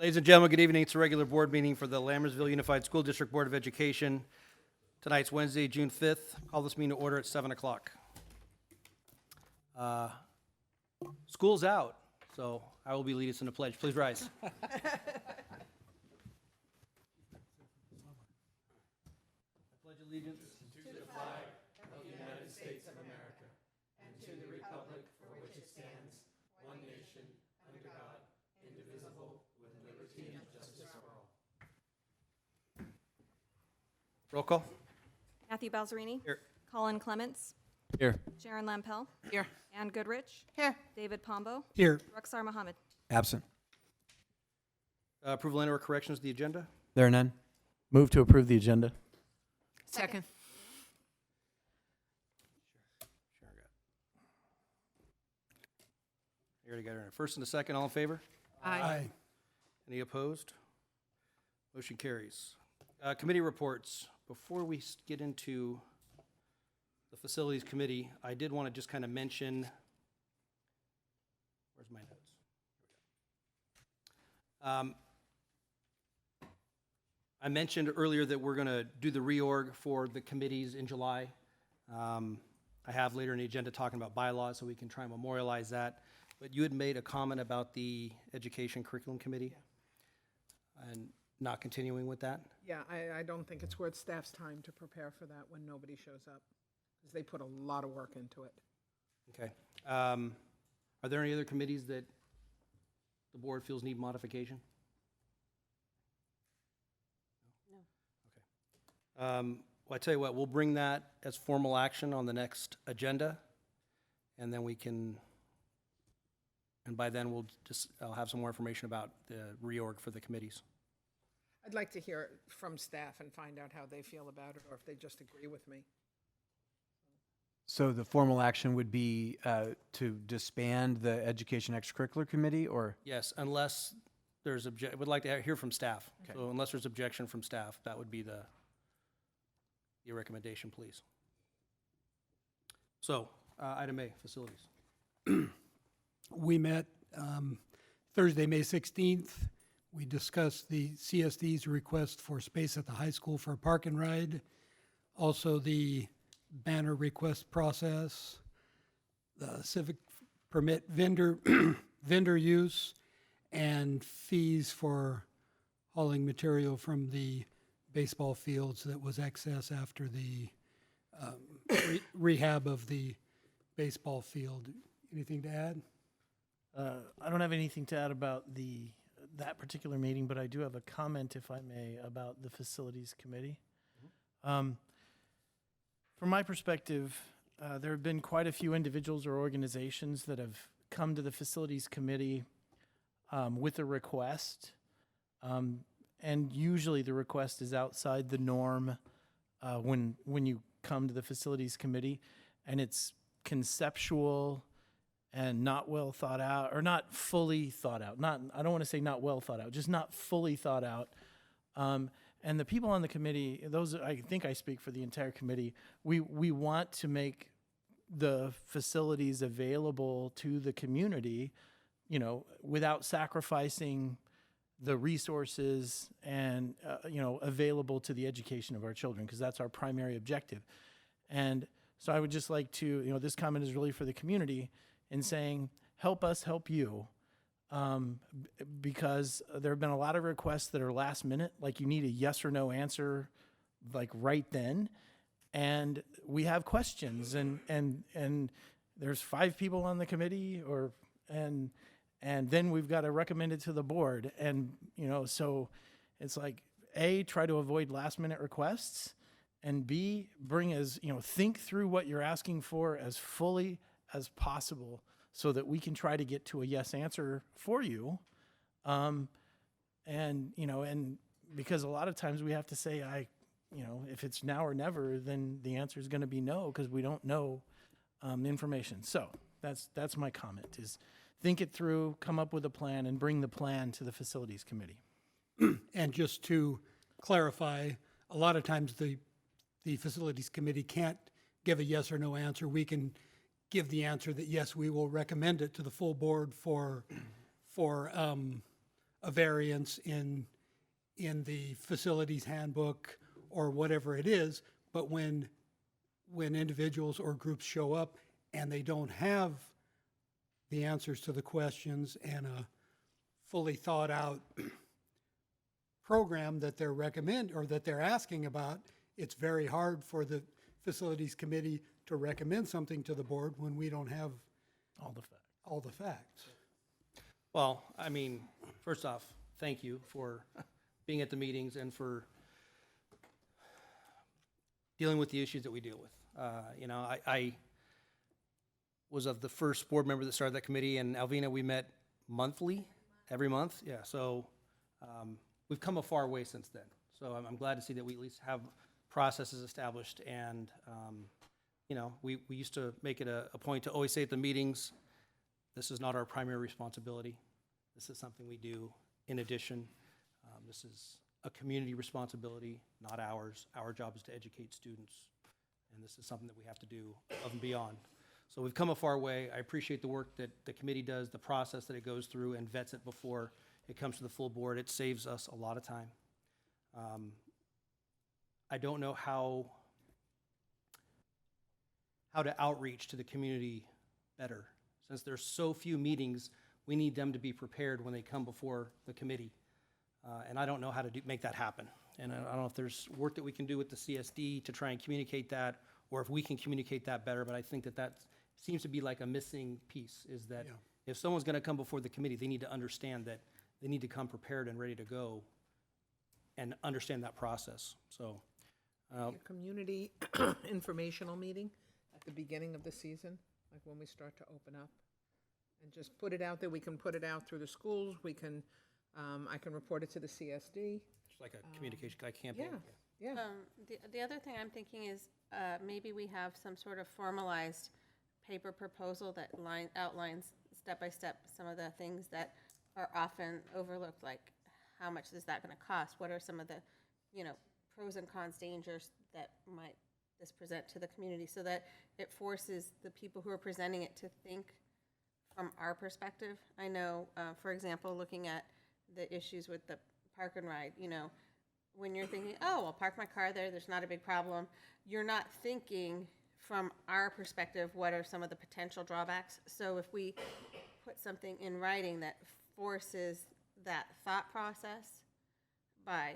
Ladies and gentlemen, good evening. It's a regular board meeting for the Lammersville Unified School District Board of Education. Tonight's Wednesday, June 5th. Call this meeting to order at 7 o'clock. School's out, so I will be leading us in a pledge. Please rise. I pledge allegiance to the flag of the United States of America and to the republic for which it stands, one nation, under God, indivisible, with liberty and justice for all. Roll call. Matthew Balzerini. Here. Colin Clements. Here. Sharon Lampel. Here. Ann Goodrich. Here. David Pombo. Here. Ruxar Mohammed. Absent. Approval and/or corrections to the agenda? There are none. Move to approve the agenda. Second. Sharon got it. You already got her. First and a second, all in favor? Aye. Any opposed? Motion carries. Committee reports. Before we get into the Facilities Committee, I did want to just kind of mention, where's my notes? I mentioned earlier that we're going to do the reorg for the committees in July. I have later in the agenda talking about bylaws, so we can try and memorialize that. But you had made a comment about the Education Curriculum Committee and not continuing with that. Yeah, I don't think it's worth staff's time to prepare for that when nobody shows up, because they put a lot of work into it. Okay. Are there any other committees that the board feels need modification? No. Okay. Well, I tell you what, we'll bring that as formal action on the next agenda, and then we can, and by then I'll have some more information about the reorg for the committees. I'd like to hear it from staff and find out how they feel about it, or if they just agree with me. So the formal action would be to disband the Education Extracurricular Committee, or? Yes, unless there's would like to hear from staff. Okay. So unless there's objection from staff, that would be your recommendation, please. So, item A, facilities. We met Thursday, May 16th. We discussed the CSD's request for space at the high school for a park and ride. Also the banner request process, the civic permit vendor use, and fees for hauling material from the baseball fields that was excess after the rehab of the baseball field. Anything to add? I don't have anything to add about that particular meeting, but I do have a comment, if I may, about the Facilities Committee. From my perspective, there have been quite a few individuals or organizations that have come to the Facilities Committee with a request, and usually the request is outside the norm when you come to the Facilities Committee, and it's conceptual and not well thought out, or not fully thought out. I don't want to say not well thought out, just not fully thought out. And the people on the committee, I think I speak for the entire committee, we want to make the facilities available to the community, without sacrificing the resources and, available to the education of our children, because that's our primary objective. And so I would just like to, this comment is really for the community, in saying, help us help you, because there have been a lot of requests that are last minute, like you need a yes or no answer, like right then, and we have questions, and there's 5 people on the committee, and then we've got to recommend it to the board, and so it's like, A, try to avoid last minute requests, and B, think through what you're asking for as fully as possible, so that we can try to get to a yes answer for you. And because a lot of times we have to say, if it's now or never, then the answer is going to be no, because we don't know information. So that's my comment, is think it through, come up with a plan, and bring the plan to the Facilities Committee. And just to clarify, a lot of times the Facilities Committee can't give a yes or no answer. We can give the answer that, yes, we will recommend it to the full board for a variance in the facilities handbook or whatever it is, but when individuals or groups show up and they don't have the answers to the questions and a fully thought out program that they're asking about, it's very hard for the facilities committee to recommend something to the board when we don't have All the facts. all the facts. Well, I mean, first off, thank you for being at the meetings and for dealing with the issues that we deal with. You know, I was of the first board member that started that committee, and Alvina, we met monthly, every month. Yeah, so we've come a far way since then. So I'm glad to see that we at least have processes established. And, you know, we used to make it a point to always say at the meetings, this is not our primary responsibility. This is something we do in addition. This is a community responsibility, not ours. Our job is to educate students, and this is something that we have to do above and beyond. So we've come a far way. I appreciate the work that the committee does, the process that it goes through and vets it before it comes to the full board. It saves us a lot of time. I don't know how to outreach to the community better. Since there's so few meetings, we need them to be prepared when they come before the committee. And I don't know how to make that happen. And I don't know if there's work that we can do with the CSD to try and communicate that, or if we can communicate that better, but I think that seems to be like a missing piece, is that if someone's gonna come before the committee, they need to understand that they need to come prepared and ready to go and understand that process, so. A community informational meeting at the beginning of the season, like when we start to open up. And just put it out there. We can put it out through the schools. We can, I can report it to the CSD. Just like a communication campaign. Yeah. The other thing I'm thinking is maybe we have some sort of formalized paper proposal that outlines step by step some of the things that are often overlooked, like how much is that going to cost? What are some of the, pros and cons, dangers that might this present to the community, so that it forces the people who are presenting it to think from our perspective. I know, for example, looking at the issues with the park and ride, when you're thinking, oh, I'll park my car there, there's not a big problem, you're not thinking from our perspective, what are some of the potential drawbacks? So if we put something in writing that forces that thought process by,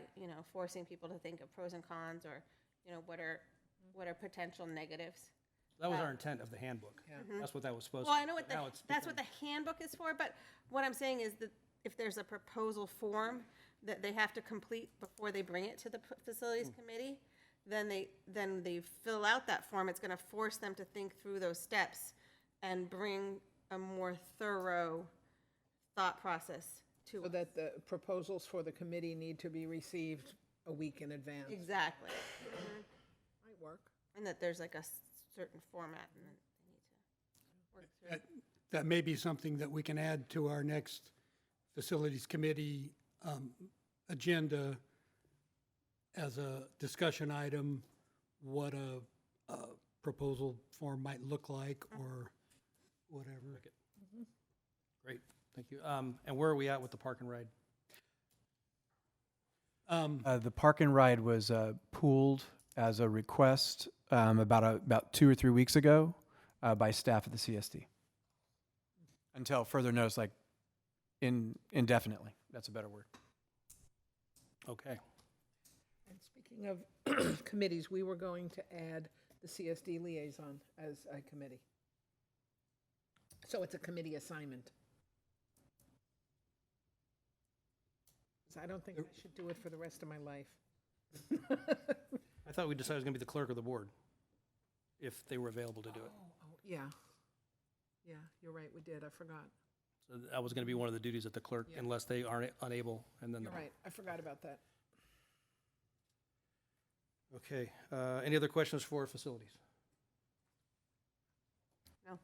forcing people to think of pros and cons, or, what are potential negatives. That was our intent of the handbook. That's what that was supposed to. Well, I know what Now it's that's what the handbook is for, but what I'm saying is that if there's a proposal form that they have to complete before they bring it to the facilities committee, then they fill out that form. It's going to force them to think through those steps and bring a more thorough thought process to So us. that the proposals for the committee need to be received a week in advance. Exactly. Might work. And that there's like a certain format and then they need to work through. That may be something that we can add to our next facilities committee agenda as a discussion item, what a proposal form might look like or whatever. Great, thank you. And where are we at with the park and ride? The park and ride was pooled as a request about 2 or 3 weeks ago by staff at the CSD. Until further notice, like indefinitely. That's a better word. Okay. And speaking of committees, we were going to add the CSD Liaison as a committee. So it's a committee assignment. 'Cause I don't think I should do it for the rest of my life. I thought we decided it was going to be the clerk of the board, if they were available to do it. Oh, yeah. Yeah, you're right, we did, I forgot. So that was going to be one of the duties of the clerk, Yeah. unless they aren't unable, and then. You're right, I forgot about that. Okay, any other questions for facilities? No.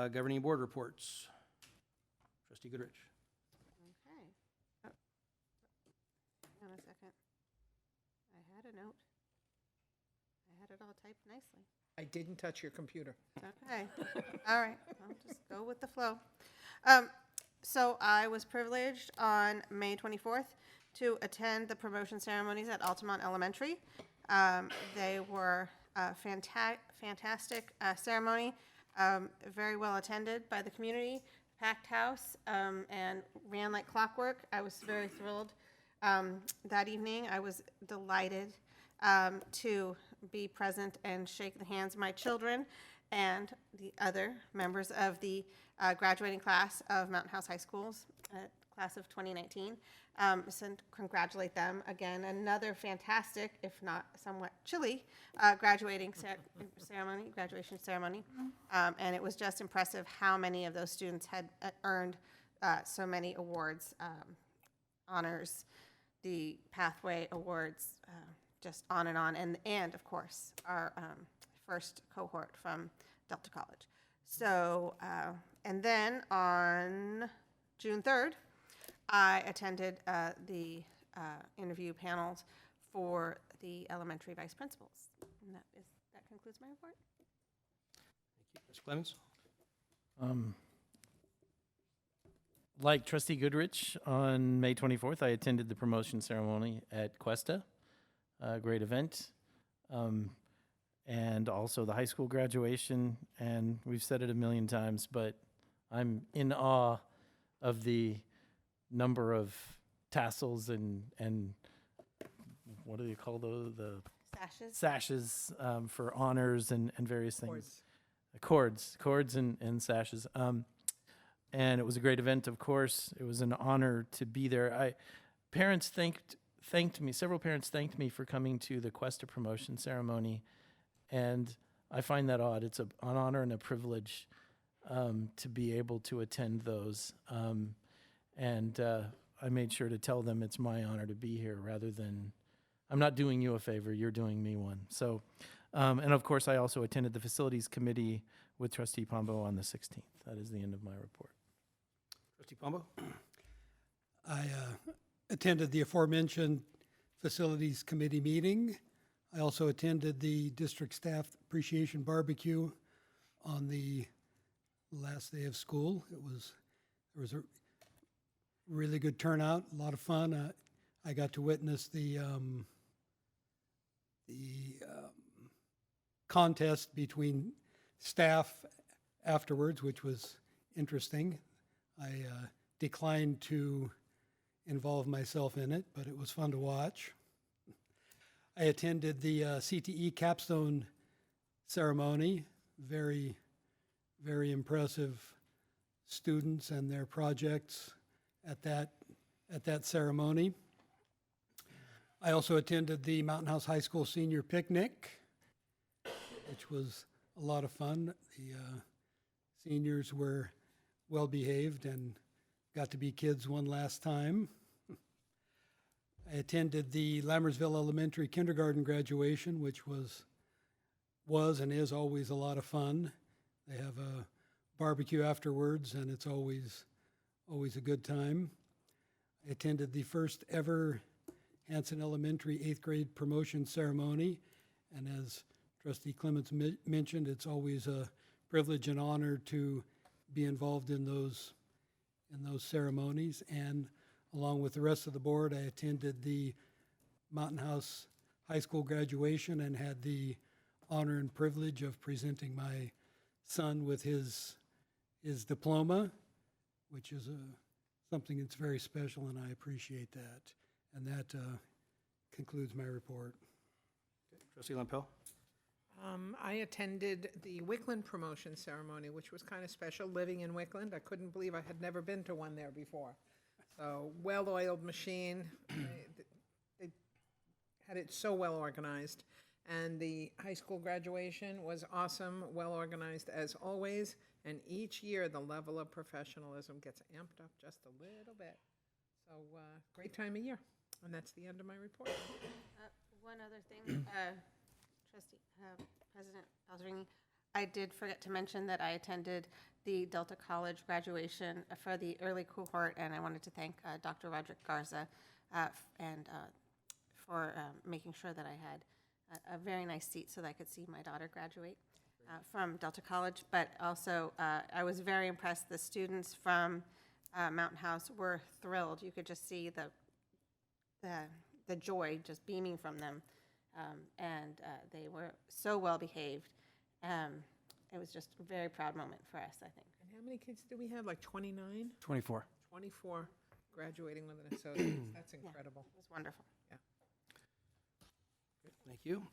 Governing board reports. Trustee Goodrich. Okay. Oh. Hang on a second. I had a note. I had it all typed nicely. I didn't touch your computer. Okay. All right. I'll just go with the flow. So I was privileged on May 24th to attend the promotion ceremonies at Altamont Elementary. They were a fantastic ceremony, very well attended by the community, packed house, and ran like clockwork. I was very thrilled. That evening, I was delighted to be present and shake the hands of my children and the other members of the graduating class of Mountain House High School's class of 2019. So congratulate them again. Another fantastic, if not somewhat chilly, graduation ceremony. And it was just impressive how many of those students had earned so many awards, honors, the Pathway Awards, just on. And of course, our first cohort from Delta College. So, and then on June 3rd, I attended the interview panels for the elementary vice principals. And that concludes my report. Mr. Clemens? Like Trustee Goodrich, on May 24th, I attended the promotion ceremony at Cuesta, a great event, and also the high school graduation. And we've said it a million times, but I'm in awe of the number of tassels and what do you call those? The sashes for honors and various things. Cords and sashes. And it was a great event, of course. It was an honor to be there. Parents thanked me. Several parents thanked me for coming to the Cuesta promotion ceremony, and I find that odd. It's an honor and a privilege to be able to attend those. And I made sure to tell them it's my honor to be here rather than, I'm not doing you a favor, you're doing me one. So, and of course, I also attended the Facilities Committee with Trustee Pombo on the 16th. That is the end of my report. Trustee Pombo? I attended the aforementioned Facilities Committee meeting. I also attended the District Staff Appreciation Barbecue on the last day of school. There was a really good turnout, a lot of fun. I got to witness the contest between staff afterwards, which was interesting. I declined to involve myself in it, but it was fun to watch. I attended the CTE capstone ceremony. Very, very impressive students and their projects at that ceremony. I also attended the Mountain House High School senior picnic, which was a lot of fun. The seniors were well behaved and got to be kids one last time. I attended the Lammersville Elementary kindergarten graduation, which was and is always a lot of fun. They have a barbecue afterwards, and it's always a good time. I attended the first ever Hanson Elementary 8th grade promotion ceremony, and as Trustee Clements mentioned, it's always a privilege and honor to be involved in those ceremonies. And along with the rest of the board, I attended the Mountain House High School graduation and had the honor and privilege of presenting my son with his diploma, which is something that's very special, and I appreciate that. And that concludes my report. Trustee Lampel? I attended the Wickland promotion ceremony, which was kind of special, living in Wickland. I couldn't believe I had never been to one there before. So, well-oiled machine. They had it so well organized. And the high school graduation was awesome, well organized as always. And each year, the level of professionalism gets amped up just a little bit. So, great time of year. And that's the end of my report. One other thing, President Alterini, I did forget to mention that I attended the Delta College graduation for the early cohort, and I wanted to thank Dr. Roderick Garza for making sure that I had a very nice seat so that I could see my daughter graduate from Delta College. But also, I was very impressed. The students from Mountain House were thrilled. You could just see the joy just beaming from them. And they were so well behaved. It was just a very proud moment for us, I think. And how many kids do we have? Like 29? 24. 24 graduating with an associate. That's incredible. It was wonderful. Thank you.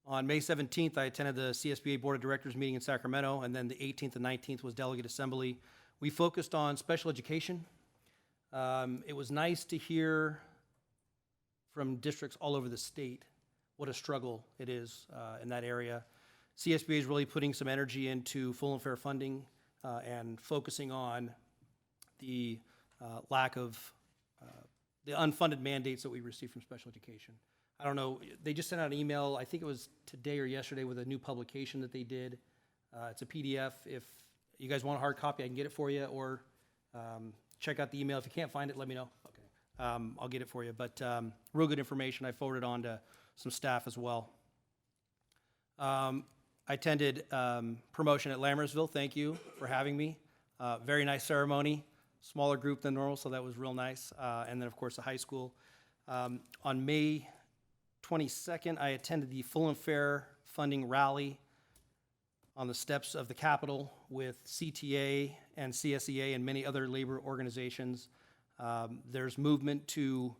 On May 17th, I attended the CSBA Board of Directors meeting in Sacramento, and then the 18th and 19th was delegate assembly. We focused on special education. It was nice to hear from districts all over the state what a struggle it is in that area. CSBA is really putting some energy into full and fair funding and focusing on the lack of the unfunded mandates that we receive from special education. I don't know, they just sent out an email, I think it was today or yesterday, with a new publication that they did. It's a PDF. If you guys want a hard copy, I can get it for you, or check out the email. If you can't find it, let me know. Okay. I'll get it for you. But real good information. I forwarded on to some staff as well. I attended promotion at Lammersville. Thank you for having me. Very nice ceremony. Smaller group than normal, so that was real nice. And then, of course, the high school. On May 22nd, I attended the Full and Fair Funding Rally on the steps of the Capitol with CTA and CSEA and many other labor organizations. There's movement to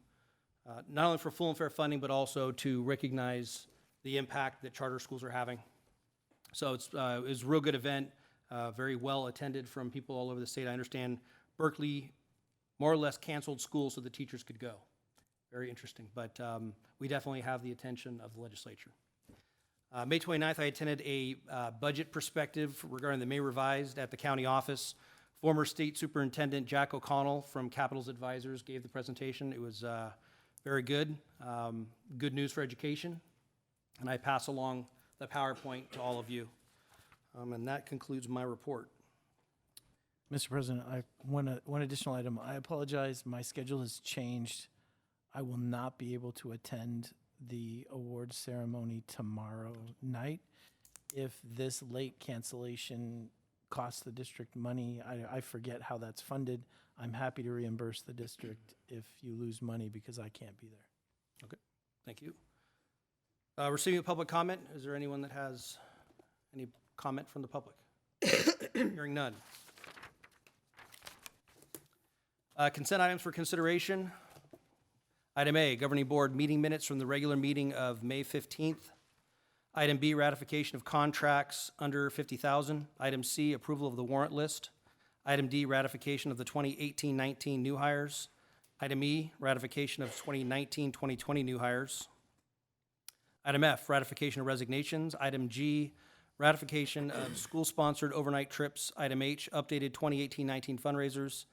not only for full and fair funding, but also to recognize the impact that charter schools are having. So it was a real good event, very well attended from people all over the state. I understand Berkeley more or less canceled school so the teachers could go. Very interesting, but we definitely have the attention of the legislature. May 29th, I attended a budget perspective regarding the May revised at the county office. Former State Superintendent Jack O'Connell from Capitals Advisors gave the presentation. It was very good, good news for education, and I pass along the PowerPoint to all of you. And that concludes my report. Mr. President, one additional item. I apologize, my schedule has changed. I will not be able to attend the awards ceremony tomorrow night. If this late cancellation costs the district money, I forget how that's funded. I'm happy to reimburse the district if you lose money because I can't be there. Okay, thank you. Receiving public comment, is there anyone that has any comment from the public? Hearing none. Consent items for consideration. Item A, Governing Board meeting minutes from the regular meeting of May 15th. Item B, ratification of contracts under $50,000. Item C, approval of the warrant list. Item D, ratification of the 2018-19 new hires. Item E, ratification of 2019-2020 new hires. Item F, ratification of resignations. Item G, ratification of school-sponsored overnight trips. Item H, updated 2018-19 fundraisers.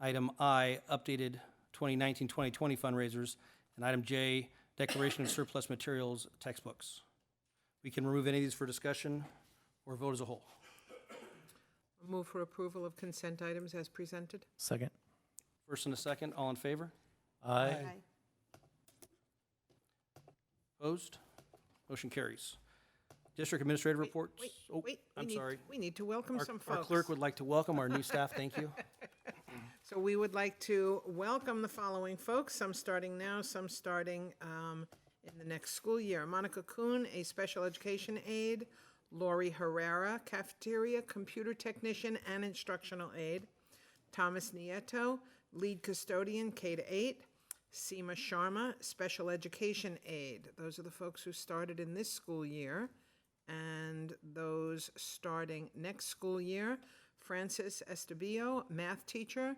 Item I, updated 2019-2020 fundraisers. And item J, declaration of surplus materials, textbooks. We can remove any of these for discussion or vote as a whole. Move for approval of consent items as presented. Second. First and a second, all in favor? Aye. Opposed? Motion carries. District Administrative reports. Oh, Wait, I'm sorry. we need to welcome some folks. Our clerk would like to welcome our new staff. Thank you. So we would like to welcome the following folks, some starting now, some starting in the next school year. Monica Kuhn, a special education aide. Lori Herrera, cafeteria, computer technician, and instructional aide. Thomas Nieto, lead custodian, K-8. Seema Sharma, special education aide. Those are the folks who started in this school year. And those starting next school year, Francis Estebillo, math teacher,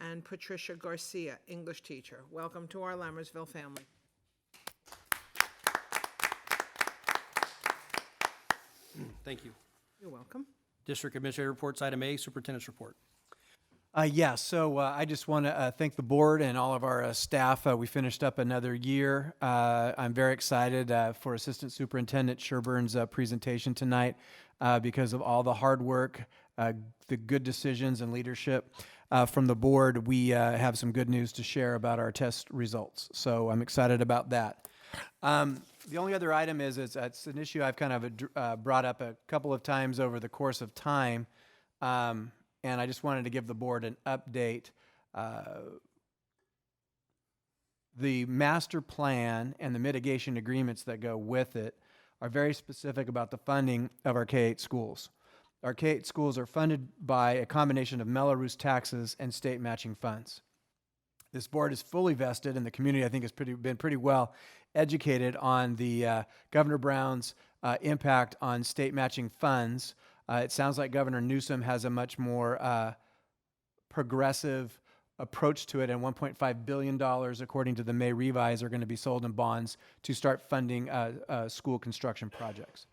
and Patricia Garcia, English teacher. Welcome to our Lammersville family. Thank you. You're welcome. District Administrative reports. Item A, Superintendent's report. So I just want to thank the board and all of our staff. We finished up another year. I'm very excited for Assistant Superintendent Sherburn's presentation tonight because of all the hard work, the good decisions and leadership from the board. We have some good news to share about our test results. So I'm excited about that. The only other item is it's an issue I've kind of brought up a couple of times over the course of time. And I just wanted to give the board an update. The master plan and the mitigation agreements that go with it are very specific about the funding of our K-8 schools. Our K-8 schools are funded by a combination of Melrose taxes and state matching funds. This board is fully vested, and the community, I think, has been pretty well educated on the Governor Brown's impact on state matching funds. It sounds like Governor Newsom has a much more progressive approach to it, and $1.5 billion, according to the May revise, are going to be sold in bonds to start funding school construction projects.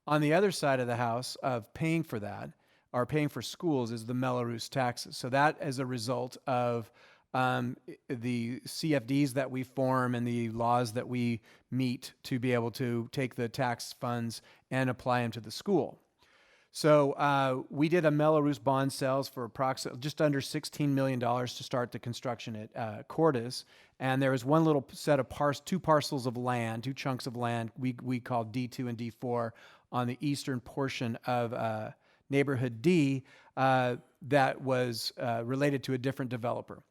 On the other side of the house of paying for that, or paying for schools, is the Melrose taxes. So that is a result of the CFDs that we form and the laws that we meet to be able to take the tax funds and apply them to the school. So we did a Melrose bond sales for approximately just under $16 million to start the construction at Cordes. And there was one little set of two parcels of land, two chunks of land we called D2 and D4 on the eastern portion of neighborhood D that was related to a different developer.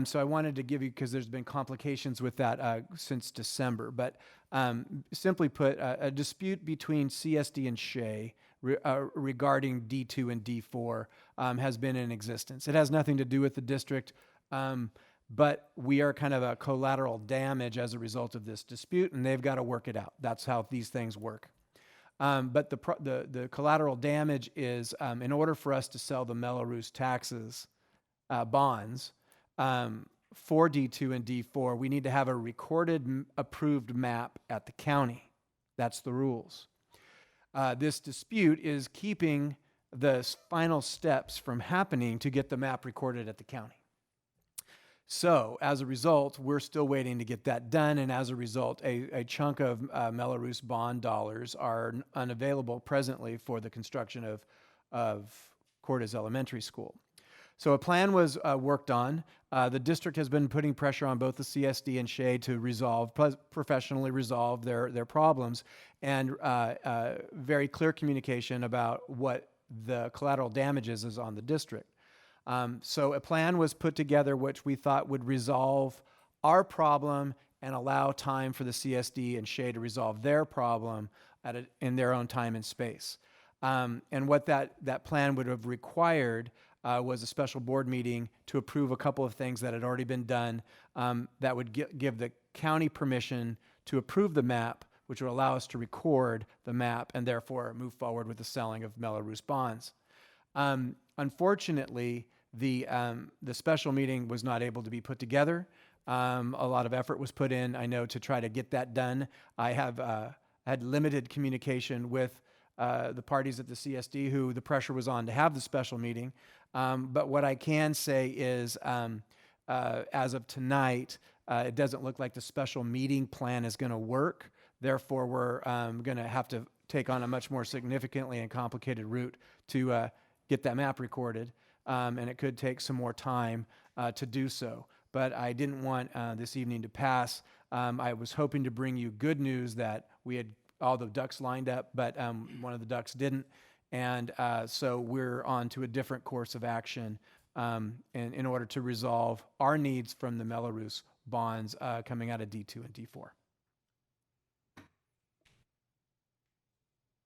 So I wanted to give you, because there's been complications with that since December, but simply put, a dispute between CSD and Shea regarding D2 and D4 has been in existence. It has nothing to do with the district, but we are kind of a collateral damage as a result of this dispute, and they've got to work it out. That's how these things work. But the collateral damage is, in order for us to sell the Melrose taxes bonds, for D2 and D4, we need to have a recorded approved map at the county. That's the rules. This dispute is keeping the final steps from happening to get the map recorded at the county. So as a result, we're still waiting to get that done, and as a result, a chunk of Melrose bond dollars are unavailable presently for the construction of Cordes Elementary School. So a plan was worked on. The district has been putting pressure on both the CSD and Shea to professionally resolve their problems, and very clear communication about what the collateral damages is on the district. So a plan was put together which we thought would resolve our problem and allow time for the CSD and Shea to resolve their problem in their own time and space. And what that plan would have required was a special board meeting to approve a couple of things that had already been done that would give the county permission to approve the map, which would allow us to record the map and therefore move forward with the selling of Melrose bonds. Unfortunately, the special meeting was not able to be put together. A lot of effort was put in, I know, to try to get that done. I have had limited communication with the parties at the CSD who the pressure was on to have the special meeting. But what I can say is, as of tonight, it doesn't look like the special meeting plan is going to work. Therefore, we're going to have to take on a much more significantly and complicated route to get that map recorded. And it could take some more time to do so. But I didn't want this evening to pass. I was hoping to bring you good news that we had all the ducks lined up, but one of the ducks didn't. And so we're on to a different course of action in order to resolve our needs from the Melrose bonds coming out of D2 and D4.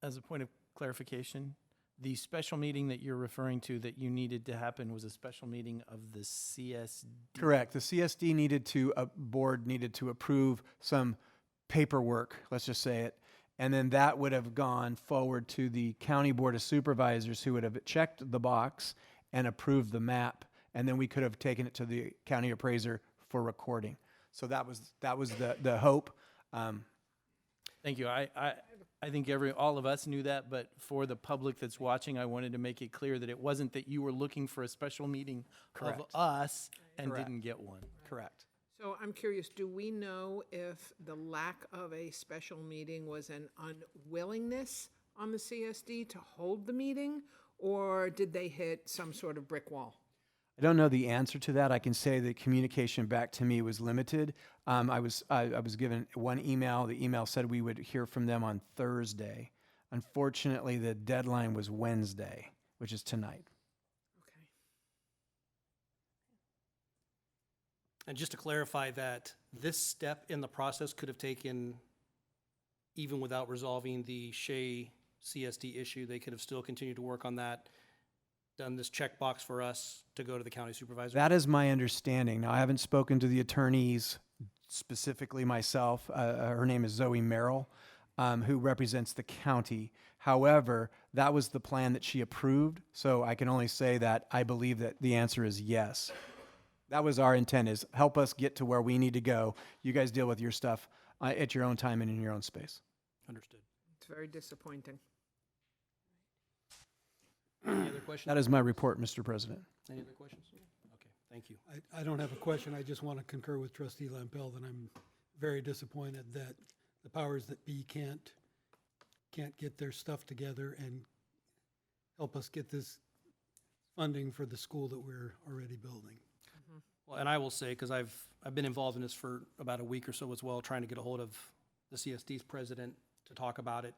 As a point of clarification, the special meeting that you're referring to that you needed to happen was a special meeting of the CSD? Correct. The CSD board needed to approve some paperwork, let's just say it, and then that would have gone forward to the county board of supervisors, who would have checked the box and approved the map, and then we could have taken it to the county appraiser for recording. So that was the hope. Thank you. I think all of us knew that, but for the public that's watching, I wanted to make it clear that it wasn't that you were looking for a special meeting Correct. of us and Correct. didn't get one. Correct. So I'm curious, do we know if the lack of a special meeting was an unwillingness on the CSD to hold the meeting, or did they hit some sort of brick wall? I don't know the answer to that. I can say the communication back to me was limited. I was given one email. The email said we would hear from them on Thursday. Unfortunately, the deadline was Wednesday, which is tonight. Okay. And just to clarify that, this step in the process could have taken, even without resolving the Shea CSD issue, they could have still continued to work on that, done this checkbox for us to go to the county supervisor. That is my understanding. Now, I haven't spoken to the attorneys specifically myself. Her name is Zoe Merrill, who represents the county. However, that was the plan that she approved. So I can only say that I believe that the answer is yes. That was our intent, is help us get to where we need to go. You guys deal with your stuff at your own time and in your own space. Understood. It's very disappointing. Any other questions? That is my report, Mr. President. Any other questions? Okay, thank you. I don't have a question. I just want to concur with Trustee Lampel that I'm very disappointed that the powers that be can't get their stuff together and help us get this funding for the school that we're already building. Well, and I will say, because I've been involved in this for about a week or so as well, trying to get a hold of the CSD's president to talk about it.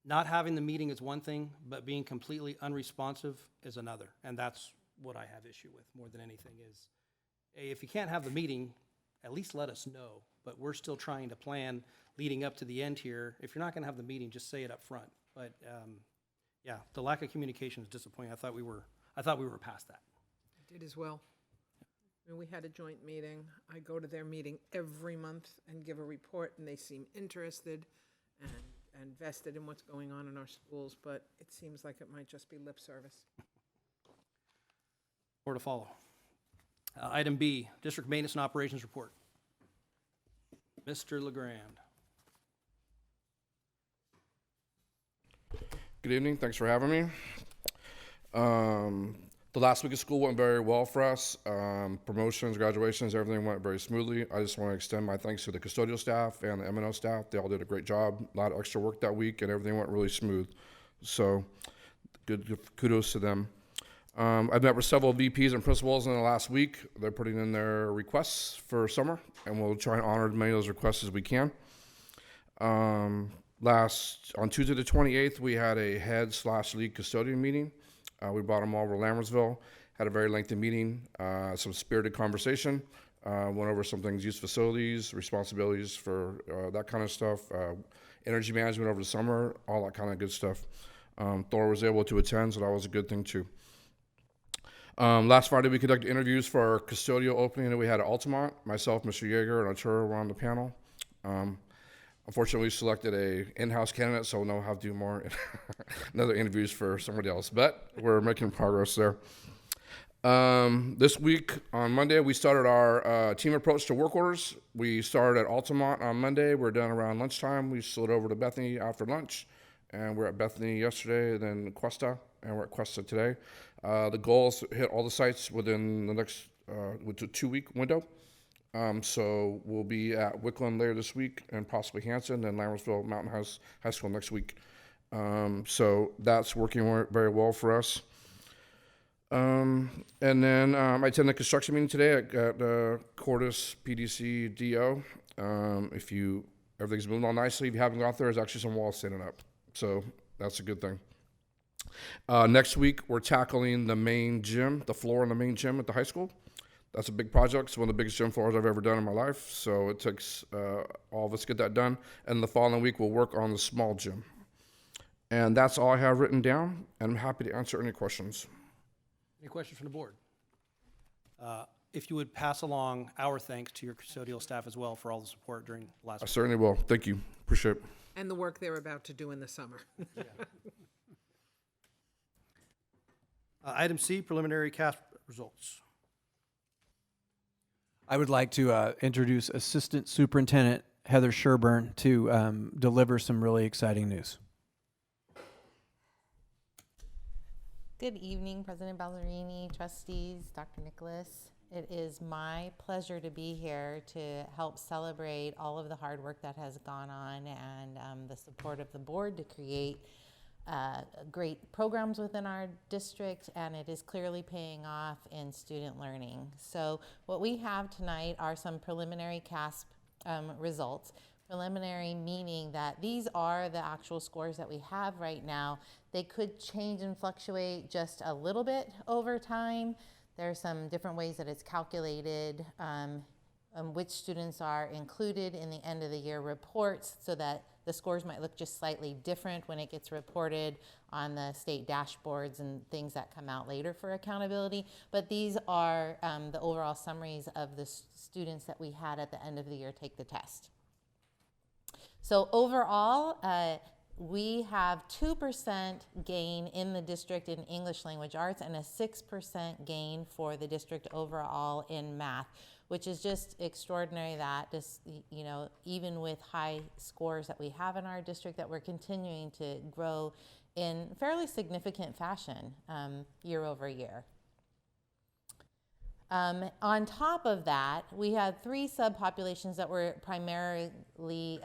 Not having the meeting is one thing, but being completely unresponsive is another. And that's what I have issue with more than anything is, hey, if you can't have the meeting, at least let us know. But we're still trying to plan leading up to the end here. If you're not going to have the meeting, just say it up front. But yeah, the lack of communication is disappointing. I thought we were past that. I did as well. And we had a joint meeting. I go to their meeting every month and give a report, and they seem interested and vested in what's going on in our schools, but it seems like it might just be lip service. More to follow. Item B, District Maintenance and Operations Report. Mr. LeGrand. Good evening. Thanks for having me. The last week of school went very well for us. Promotions, graduations, everything went very smoothly. I just want to extend my thanks to the custodial staff and the M&O staff. They all did a great job. A lot of extra work that week, and everything went really smooth. So, good kudos to them. I've met with several VPs and principals in the last week. They're putting in their requests for summer, and we'll try and honor as many of those requests as we can. On Tuesday the 28th, we had a head/lead custodian meeting. We brought them all over to Lammersville, had a very lengthy meeting, some spirited conversation, went over some things, youth facilities, responsibilities for that kind of stuff, energy management over the summer, all that kind of good stuff. Thor was able to attend, so that was a good thing too. Last Friday, we conducted interviews for our custodial opening that we had at Altamont. Myself, Mr. Yeager, and Arturo were on the panel. Unfortunately, we selected a in-house candidate, so we'll have to do more another interviews for somebody else. But we're making progress there. This week on Monday, we started our team approach to work orders. We started at Altamont on Monday. We're done around lunchtime. We slid over to Bethany after lunch, and we're at Bethany yesterday, then Cuesta, and we're at Cuesta today. The goal is to hit all the sites within the next 2-week window. So we'll be at Wickland later this week and possibly Hanson, and Lammersville Mountain High School next week. So that's working very well for us. And then I attended the construction meeting today at Cordis PDC DO. Everything's moving on nicely. If you haven't got there, there's actually some walls standing up. So that's a good thing. Next week, we're tackling the main gym, the floor in the main gym at the high school. That's a big project. It's one of the biggest gym floors I've ever done in my life. So it takes all of us to get that done. And the following week, we'll work on the small gym. And that's all I have written down. And I'm happy to answer any questions. Any questions from the board? If you would pass along our thanks to your custodial staff as well for all the support during the last I week. certainly will. Thank you. Appreciate it. And the work they're about to do in the summer. Item C, preliminary Casp results. I would like to introduce Assistant Superintendent Heather Sherburne to deliver some really exciting news. Good evening, President Ballerini, trustees, Dr. Nicholas. It is my pleasure to be here to help celebrate all of the hard work that has gone on and the support of the board to create great programs within our district, and it is clearly paying off in student learning. So what we have tonight are some preliminary Casp results. Preliminary meaning that these are the actual scores that we have right now. They could change and fluctuate just a little bit over time. There are some different ways that it's calculated, which students are included in the end of the year reports, so that the scores might look just slightly different when it gets reported on the state dashboards and things that come out later for accountability. But these are the overall summaries of the students that we had at the end of the year take the test. So overall, we have 2% gain in the district in English language arts and a 6% gain for the district overall in math, which is just extraordinary that just, you know, even with high scores that we have in our district, that we're continuing to grow in fairly significant fashion year over year. On top of that, we had 3 subpopulations that were primarily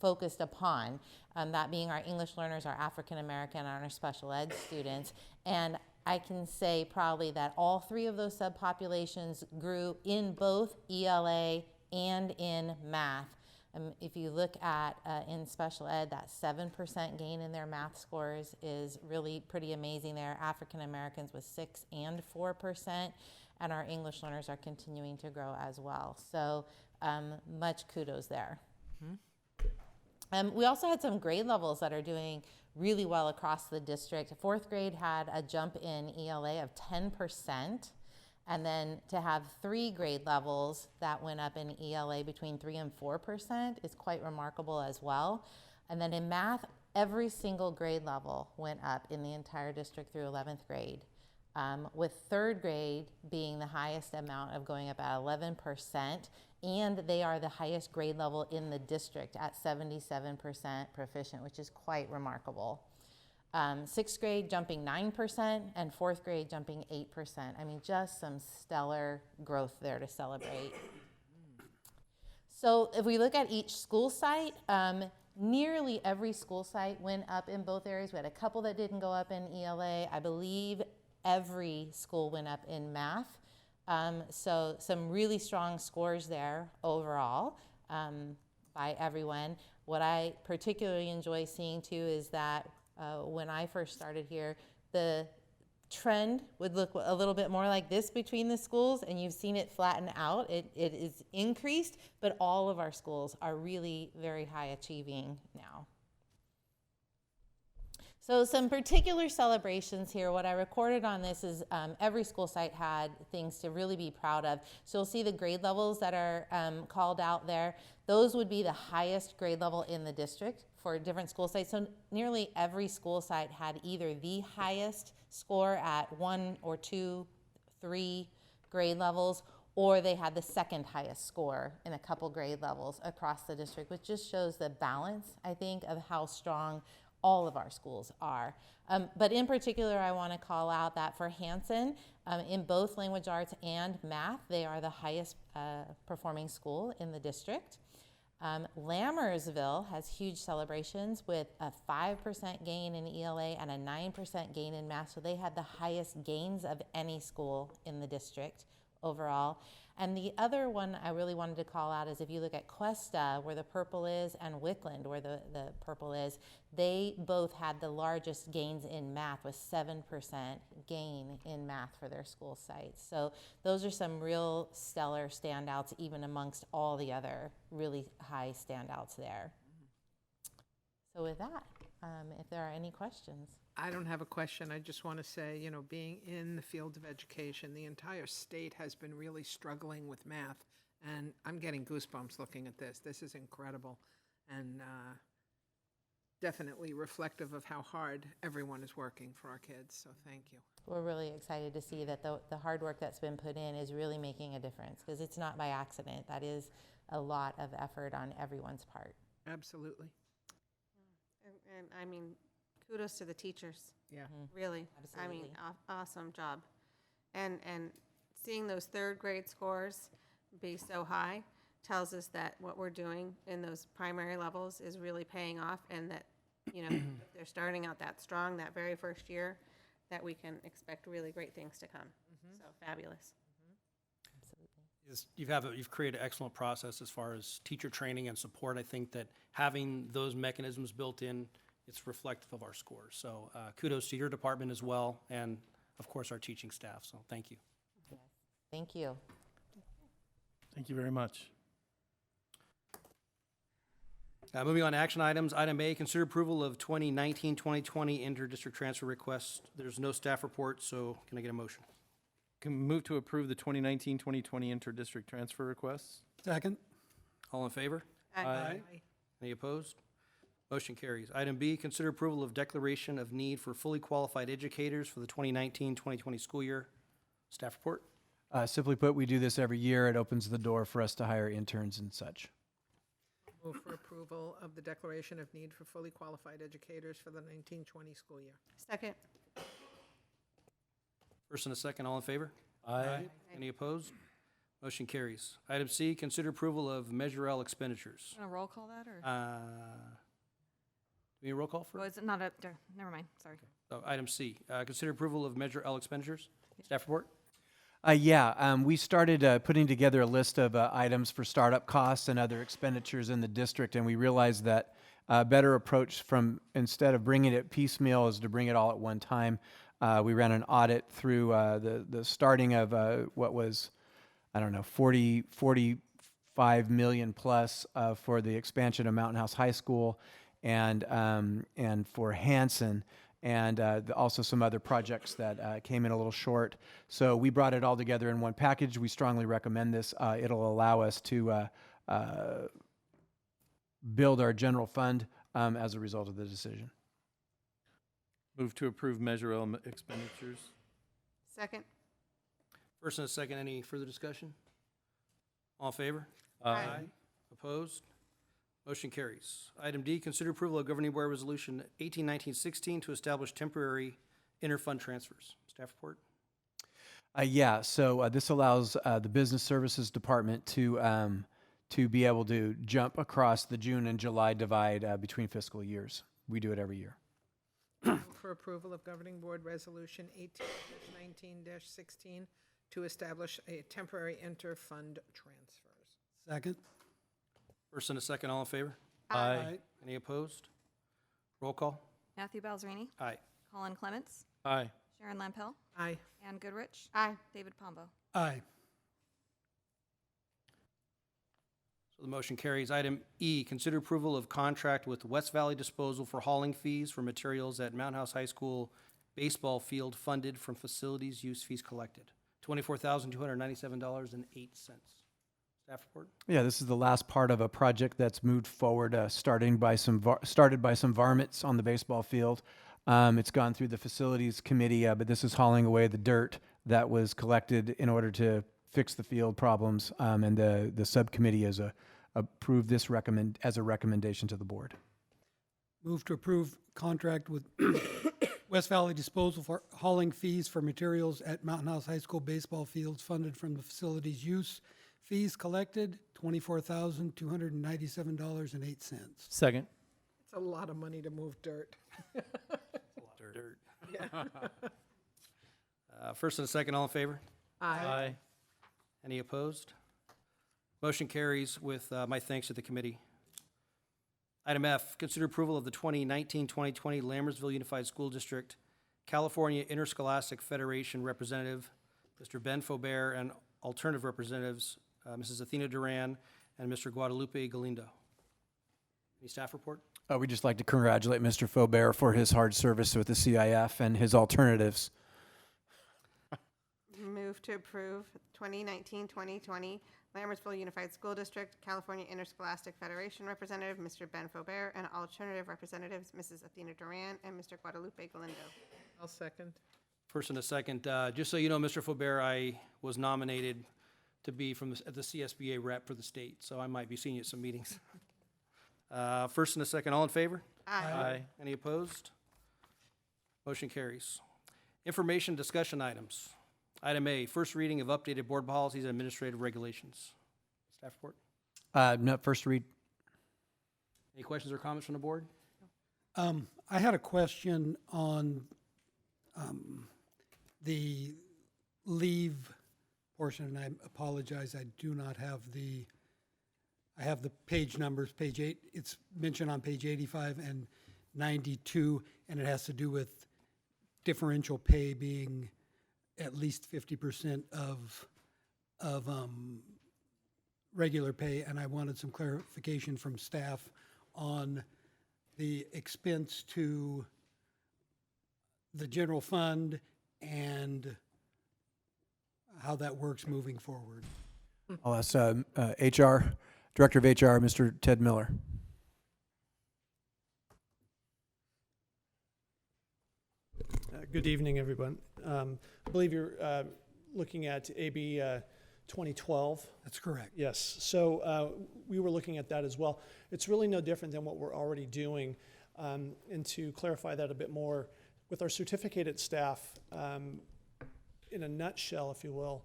focused upon, that being our English learners, our African American, and our special ed students. And I can say proudly that all 3 of those subpopulations grew in both ELA and in math. If you look at in special ed, that 7% gain in their math scores is really pretty amazing there. African Americans with 6 and 4%. And our English learners are continuing to grow as well. So much kudos there. We also had some grade levels that are doing really well across the district. 4th grade had a jump in ELA of 10%. And then to have 3 grade levels that went up in ELA between 3 and 4% is quite remarkable as well. And then in math, every single grade level went up in the entire district through 11th grade. With 3rd grade being the highest amount of going up at 11%, and they are the highest grade level in the district at 77% proficient, which is quite remarkable. 6th grade jumping 9%, and 4th grade jumping 8%. I mean, just some stellar growth there to celebrate. So if we look at each school site, nearly every school site went up in both areas. We had a couple that didn't go up in ELA. I believe every school went up in math. So some really strong scores there overall by everyone. What I particularly enjoy seeing too is that when I first started here, the trend would look a little bit more like this between the schools, and you've seen it flatten out. It is increased, but all of our schools are really very high achieving now. So some particular celebrations here. What I recorded on this is every school site had things to really be proud of. So you'll see the grade levels that are called out there. Those would be the highest grade level in the district for different school sites. So nearly every school site had either the highest score at 1 or 2, 3 grade levels, or they had the second highest score in a couple grade levels across the district, which just shows the balance, I think, of how strong all of our schools are. But in particular, I want to call out that for Hanson, in both language arts and math, they are the highest performing school in the district. Lammersville has huge celebrations with a 5% gain in ELA and a 9% gain in math, so they had the highest gains of any school in the district overall. And the other one I really wanted to call out is if you look at Cuesta, where the purple is, and Wickland, where the purple is, they both had the largest gains in math with 7% gain in math for their school sites. So those are some real stellar standouts, even amongst all the other really high standouts there. So with that, if there are any questions. I don't have a question. I just want to say, you know, being in the field of education, the entire state has been really struggling with math. And I'm getting goosebumps looking at this. This is incredible and definitely reflective of how hard everyone is working for our kids. So thank you. We're really excited to see that the hard work that's been put in is really making a difference, because it's not by accident. That is a lot of effort on everyone's part. Absolutely. And I mean, kudos to the teachers. Yeah. Really. I mean, awesome job. And seeing those 3rd grade scores be so high tells us that what we're doing in those primary levels is really paying off, and that, you know, if they're starting out that strong that very first year, that we can expect really great things to come. So fabulous. Absolutely. You've created an excellent process as far as teacher training and support. I think that having those mechanisms built in, it's reflective of our scores. So kudos to your department as well, and of course our teaching staff. So thank you. Thank you. Thank you very much. Moving on to action items. Item A, consider approval of 2019-2020 inter-district transfer request. There's no staff report, so can I get a motion? Can move to approve the 2019-2020 inter-district transfer requests. Second? All in favor? Aye. Any opposed? Motion carries. Item B, consider approval of declaration of need for fully qualified educators for the 2019-2020 school year. Staff report. Simply put, we do this every year. It opens the door for us to hire interns and such. Move for approval of the declaration of need for fully qualified educators for the 1920 school year. Second. First and a second, all in favor? Aye. Any opposed? Motion carries. Item C, consider approval of Measure L expenditures. Want to roll call that, or? Do we need a roll call for Oh, it? is it not up there? Never mind, sorry. Oh, item C, consider approval of Measure L expenditures. Staff report. We started putting together a list of items for startup costs and other expenditures in the district, and we realized that a better approach from, instead of bringing it piecemeal, is to bring it all at one time. We ran an audit through the starting of what was, 45 million plus for the expansion of Mountain House High School and for Hanson, and also some other projects that came in a little short. So we brought it all together in one package. We strongly recommend this. It'll allow us to build our general fund as a result of the decision. Move to approve Measure L expenditures. Second. First and a second, any further discussion? All in favor? Aye. Opposed? Motion carries. Item D, consider approval of Governing Board Resolution 181916 to establish temporary interfund transfers. Staff report. This allows the Business Services Department to be able to jump across the June and July divide between fiscal years. We do it every year. Move for approval of Governing Board Resolution 18-19-16 to establish a temporary interfund transfers. Second? First and a second, all in favor? Aye. Any opposed? Roll call. Matthew Balzerini, Aye. Colin Clements, Aye. Sharon Lampel, Aye. Ann Goodrich, Aye. David Pombo. Aye. So the motion carries. Item E, consider approval of contract with West Valley Disposal for hauling fees for materials at Mountain House High School baseball field funded from facilities use fees collected. $24,297.08. Staff report. Yeah, this is the last part of a project that's moved forward, started by some varmints on the baseball field. It's gone through the facilities committee, but this is hauling away the dirt that was collected in order to fix the field problems, and the subcommittee has approved this as a recommendation to the board. Move to approve contract with West Valley Disposal for hauling fees for materials at Mountain House High School baseball fields funded from the facilities use. Fees collected, $24,297.08. Second. It's a lot of money to move dirt. Dirt. First and a second, all in favor? Aye. Any opposed? Motion carries with my thanks to the committee. Item F, consider approval of the 2019-2020 Lammersville Unified School District California Interscholastic Federation representative, Mr. Ben Faubert, and alternative representatives, Mrs. Athena Duran and Mr. Guadalupe Galindo. Any staff report? We'd just like to congratulate Mr. Faubert for his hard service with the CIF and his alternatives. Move to approve 2019-2020 Lammersville Unified School District California Interscholastic Federation representative, Mr. Ben Faubert, and alternative representatives, Mrs. Athena Duran and Mr. Guadalupe Galindo. I'll second. First and a second. Just so you know, Mr. Faubert, I was nominated to be from the CSBA rep for the state, so I might be seeing you at some meetings. First and a second, all in favor? Aye. Any opposed? Motion carries. Information discussion items. Item A, first reading of updated board policies and administrative regulations. Staff report. No, first read. Any questions or comments from the board? I had a question on the leave portion, and I apologize, I do not have I have the page numbers, page 8, it's mentioned on page 85 and 92, and it has to do with differential pay being at least 50% of regular pay, and I wanted some clarification from staff on the expense to the general fund and how that works moving forward. I'll ask HR, Director of HR, Mr. Ted Miller. Good evening, everyone. I believe you're looking at AB 2012. That's correct. Yes, so we were looking at that as well. It's really no different than what we're already doing. And to clarify that a bit more, with our certificated staff, in a nutshell, if you will,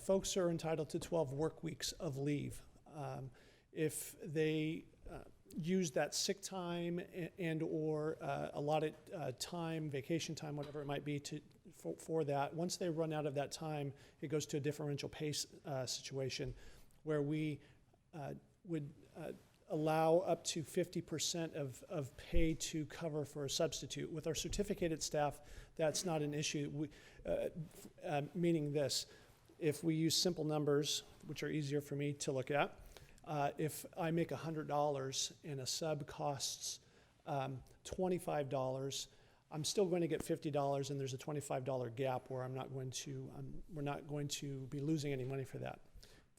folks are entitled to 12 work weeks of leave. If they use that sick time and or allotted time, vacation time, whatever it might be for that, once they run out of that time, it goes to a differential pay situation where we would allow up to 50% of pay to cover for a substitute. With our certificated staff, that's not an issue, meaning this: if we use simple numbers, which are easier for me to look at, if I make $100 and a sub costs $25, I'm still going to get $50, and there's a $25 gap where we're not going to be losing any money for that.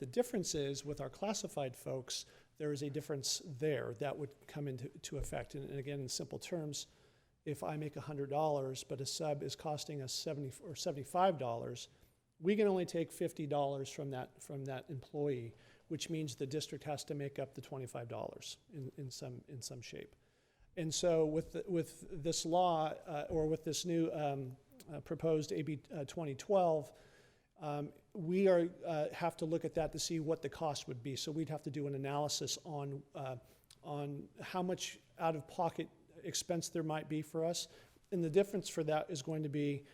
The difference is with our classified folks, there is a difference there that would come into effect. And again, in simple terms, if I make $100, but a sub is costing us $70 or $75, we can only take $50 from that employee, which means the district has to make up the $25 in some shape. And so with this law, or with this new proposed AB 2012, we have to look at that to see what the cost would be. So we'd have to do an analysis on how much out-of-pocket expense there might be for us. And the difference for that is going to be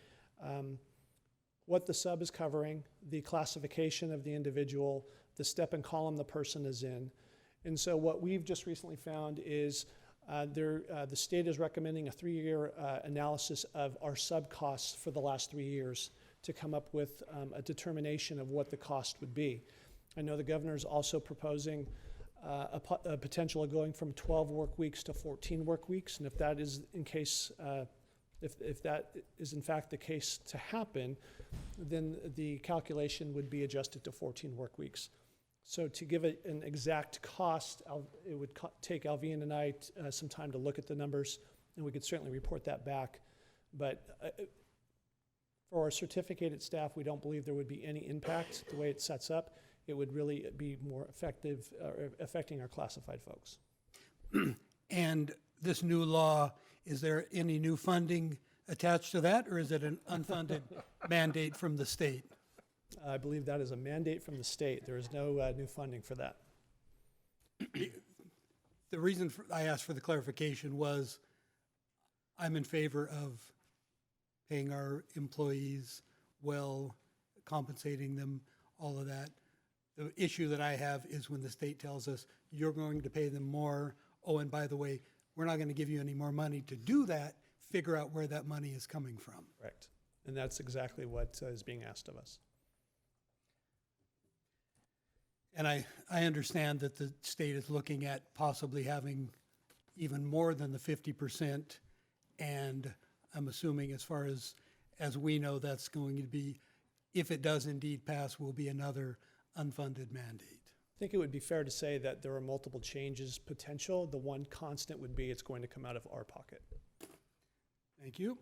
what the sub is covering, the classification of the individual, the step and column the person is in. And so what we've just recently found is the state is recommending a 3-year analysis of our sub costs for the last 3 years to come up with a determination of what the cost would be. I know the governor is also proposing a potential of going from 12 work weeks to 14 work weeks, and if that is if that is in fact the case to happen, then the calculation would be adjusted to 14 work weeks. So to give it an exact cost, it would take Alvin and I some time to look at the numbers, and we could certainly report that back. But for our certificated staff, we don't believe there would be any impact the way it sets up. It would really be more effective, affecting our classified folks. And this new law, is there any new funding attached to that, or is it an unfunded mandate from the state? I believe that is a mandate from the state. There is no new funding for that. The reason I asked for the clarification was I'm in favor of paying our employees well, compensating them, all of that. The issue that I have is when the state tells us you're going to pay them more. Oh, and by the way, we're not going to give you any more money to do that. Figure out where that money is coming from. Correct. And that's exactly what is being asked of us. And I understand that the state is looking at possibly having even more than the 50%. And I'm assuming as far as we know, that's going to be, if it does indeed pass, will be another unfunded mandate. I think it would be fair to say that there are multiple changes potential. The one constant would be it's going to come out of our pocket. Thank you.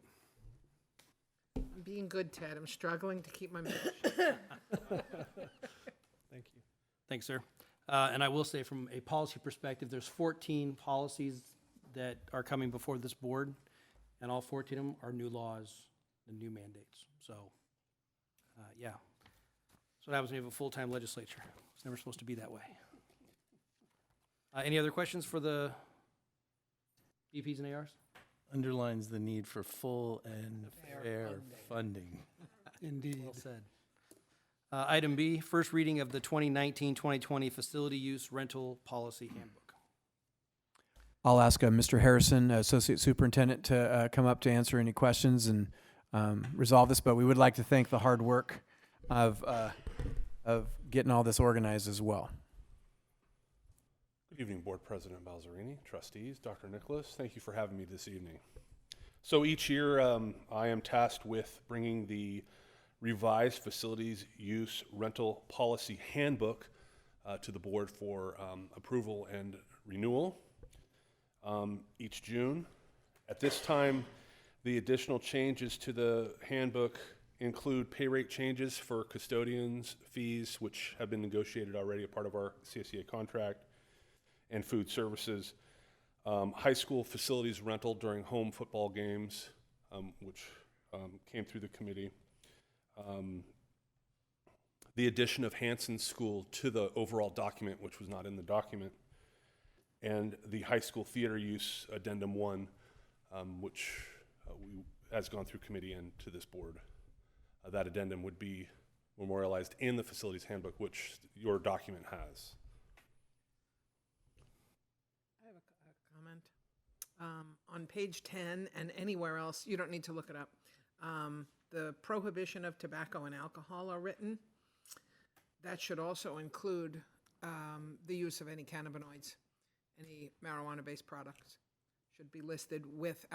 I'm being good, Ted. I'm struggling to keep my mouth shut. Thank you. Thanks, sir. And I will say from a policy perspective, there's 14 policies that are coming before this board, and all 14 of them are new laws and new mandates. So, yeah. That's what happens when you have a full-time legislature. It's never supposed to be that way. Any other questions for the DPs and ARs? Underlines the need for full and fair funding. Indeed. Well said. Item B, first reading of the 2019-2020 Facility Use Rental Policy Handbook. I'll ask Mr. Harrison, Associate Superintendent, to come up to answer any questions and resolve this, but we would like to thank the hard work of getting all this organized as well. Good evening, Board President Balzerini, trustees, Dr. Nicholas. Thank you for having me this evening. So each year, I am tasked with bringing the revised Facilities Use Rental Policy Handbook to the board for approval and renewal each June. At this time, the additional changes to the handbook include pay rate changes for custodians, fees, which have been negotiated already, a part of our CSEA contract, and food services. High school facilities rental during home football games, which came through the committee. The addition of Hanson School to the overall document, which was not in the document, and the high school theater use addendum 1, which has gone through committee and to this board. That addendum would be memorialized in the facilities handbook, which your document has. I have a comment. On page 10 and anywhere else, you don't need to look it up. The prohibition of tobacco and alcohol are written. That should also include the use of any cannabinoids, any marijuana-based products. Should be listed with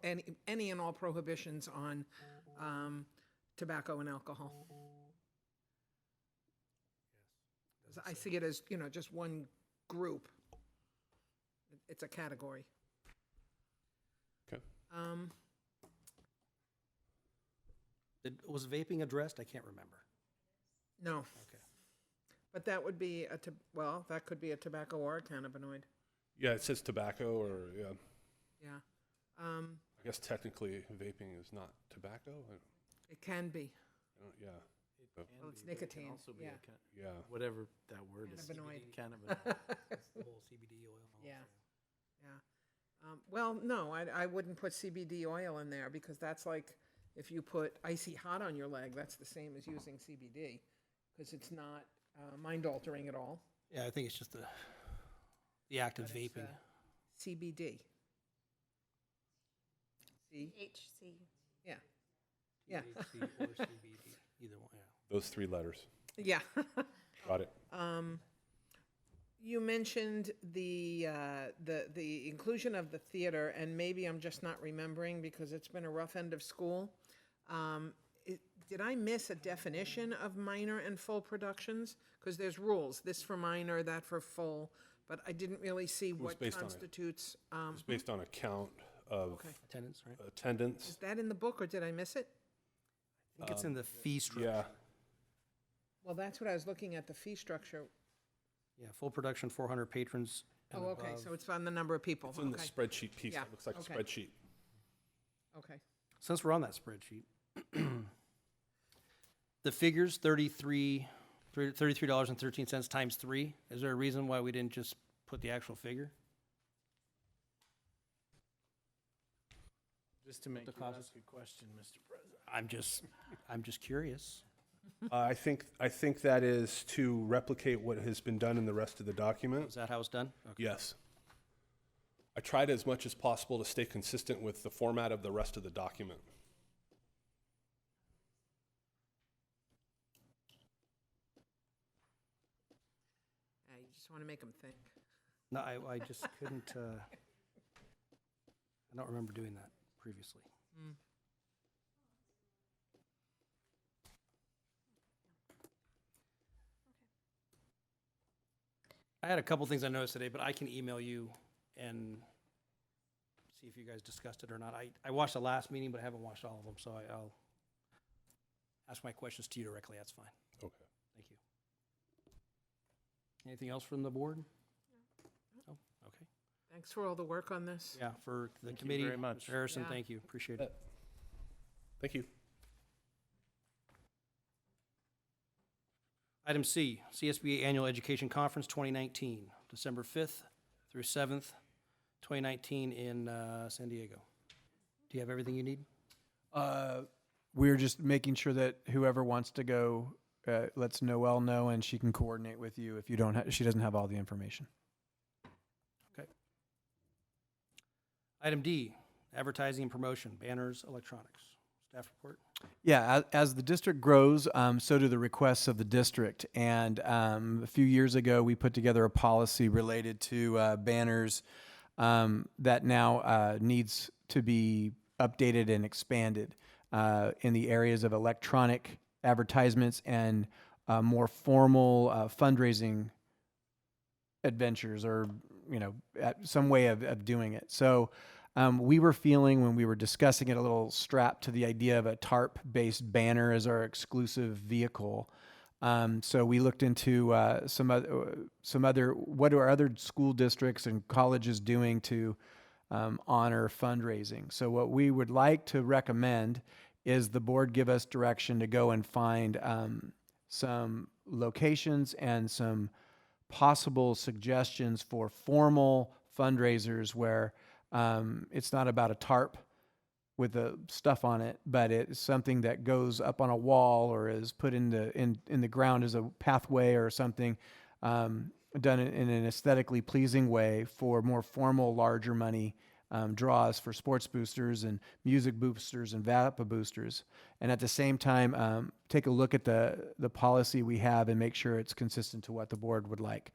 any and all prohibitions on tobacco and alcohol. I see it as, just one group. It's a category. Okay. Was vaping addressed? I can't remember. No. Okay. But that would be that could be a tobacco or a cannabinoid. Yeah, it says tobacco, or yeah. Yeah. I guess technically vaping is not tobacco. It can be. Yeah. Well, it's nicotine. Also be Yeah. Yeah. whatever that word Cannabinoid. is. Cannabinoid. The whole CBD oil. Yeah. Yeah. Well, no, I wouldn't put CBD oil in there because that's like if you put icy hot on your leg, that's the same as using CBD because it's not mind altering at all. Yeah, I think it's just the act of But it's, vaping. CBD. C. HC. Yeah. Yeah. THC or CBD, either one, yeah. Those 3 letters. Yeah. Got it. You mentioned the inclusion of the theater, and maybe I'm just not remembering because it's been a rough end of school. Did I miss a definition of minor and full productions? Because there's rules, this for minor, that for full, but I didn't really see was what based on it. constitutes. It's based on a count of Okay. Attendance, right? attendance. Is that in the book, or did I miss it? I think it's in the fee structure. Yeah. Well, that's what I was looking at, the fee structure. Yeah, full production, 400 patrons and Oh, okay, above. so it's on the number of people. It's in the Okay. spreadsheet piece. Yeah, It looks like okay. a spreadsheet. Okay. Since we're on that spreadsheet, the figures, $33.13 times 3. Is there a reason why we didn't just put the actual figure? Just to make The you cost- ask a question, Mr. President. I'm just curious. I think that is to replicate what has been done in the rest of the document. Is that how it's done? Okay. Yes. I tried as much as possible to stay consistent with the format of the rest of the document. Yeah, you just want to make them think. No, I just couldn't, I don't remember doing that previously. I had a couple things I noticed today, but I can email you and see if you guys discussed it or not. I watched the last meeting, but I haven't watched all of them, so I'll ask my questions to you directly. That's fine. Okay. Thank you. Anything else from the board? No. Oh, okay. Thanks for all the work on this. Yeah, for the Thank you committee. very much. Mr. Harrison, Yeah. thank you. Appreciate it. Thank you. Item C, CSBA Annual Education Conference 2019, December 5th through 7th, 2019 in San Diego. Do you have everything you need? We're just making sure that whoever wants to go lets Noelle know, and she can coordinate with you if you don't. She doesn't have all the information. Item D, advertising and promotion, banners, electronics. Staff report. Yeah, as the district grows, so do the requests of the district. And a few years ago, we put together a policy related to banners that now needs to be updated and expanded in the areas of electronic advertisements and more formal fundraising adventures, or some way of doing it. So we were feeling, when we were discussing it, a little strapped to the idea of a tarp-based banner as our exclusive vehicle. So we looked into some other what are other school districts and colleges doing to honor fundraising. So what we would like to recommend is the board give us direction to go and find some locations and some possible suggestions for formal fundraisers where it's not about a tarp with the stuff on it, but it's something that goes up on a wall or is put in the ground as a pathway or something, done in an aesthetically pleasing way for more formal, larger money draws for sports boosters and music boosters and VAPA boosters. And at the same time, take a look at the policy we have and make sure it's consistent to what the board would like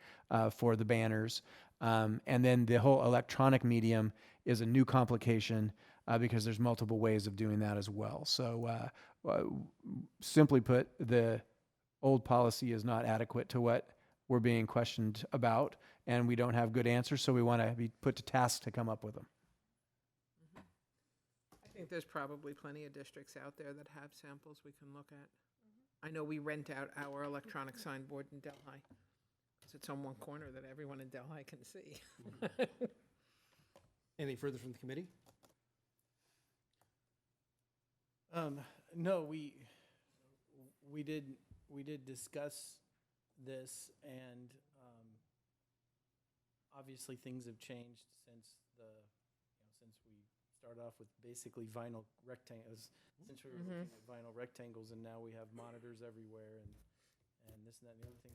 for the banners. And then the whole electronic medium is a new complication because there's multiple ways of doing that as well. So simply put, the old policy is not adequate to what we're being questioned about, and we don't have good answers, so we want to be put to task to come up with them. I think there's probably plenty of districts out there that have samples we can look at. I know we rent out our electronic signboard in Delhi, because it's on one corner that everyone in Delhi can see. Anything further from the committee? No, we did discuss this, and obviously things have changed since since we started off with basically vinyl rectangles. Since we were looking at vinyl rectangles, and now we have monitors everywhere, and this and that and the other thing.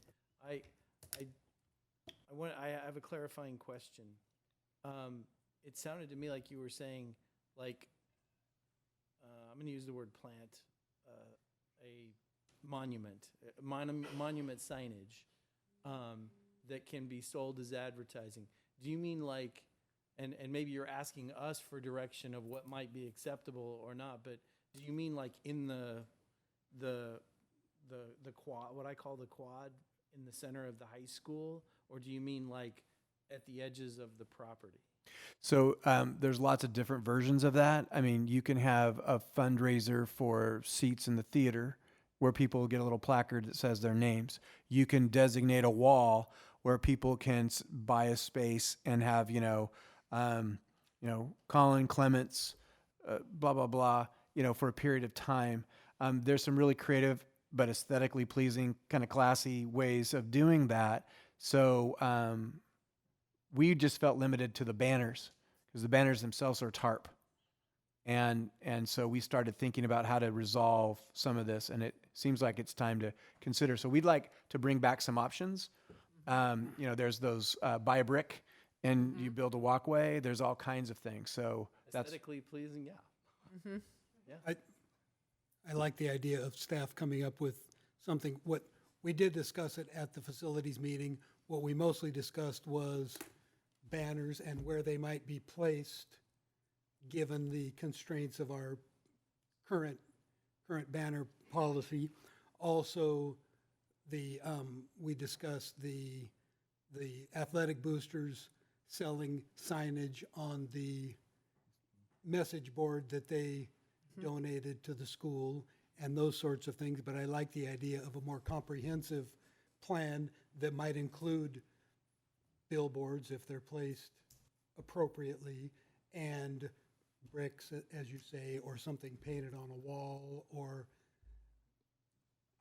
I have a clarifying question. It sounded to me like you were saying, like, I'm going to use the word plant, a monument signage that can be sold as advertising. Do you mean like, and maybe you're asking us for direction of what might be acceptable or not, but do you mean like in the quad, what I call the quad in the center of the high school, or do you mean like at the edges of the property? So there's lots of different versions of that. I mean, you can have a fundraiser for seats in the theater where people get a little placard that says their names. You can designate a wall where people can buy a space and have, Colin Clements, blah, blah, blah, for a period of time. There's some really creative but aesthetically pleasing, kind of classy ways of doing that. So we just felt limited to the banners because the banners themselves are tarp. And so we started thinking about how to resolve some of this, and it seems like it's time to consider. So we'd like to bring back some options. There's those buy a brick and you build a walkway. There's all kinds of things. So that's Aesthetically pleasing, yeah. Yeah. I like the idea of staff coming up with something. What we did discuss it at the facilities meeting. What we mostly discussed was banners and where they might be placed, given the constraints of our current banner policy. Also, we discussed the athletic boosters selling signage on the message board that they donated to the school and those sorts of things. But I like the idea of a more comprehensive plan that might include billboards if they're placed appropriately, and bricks, as you say, or something painted on a wall. Or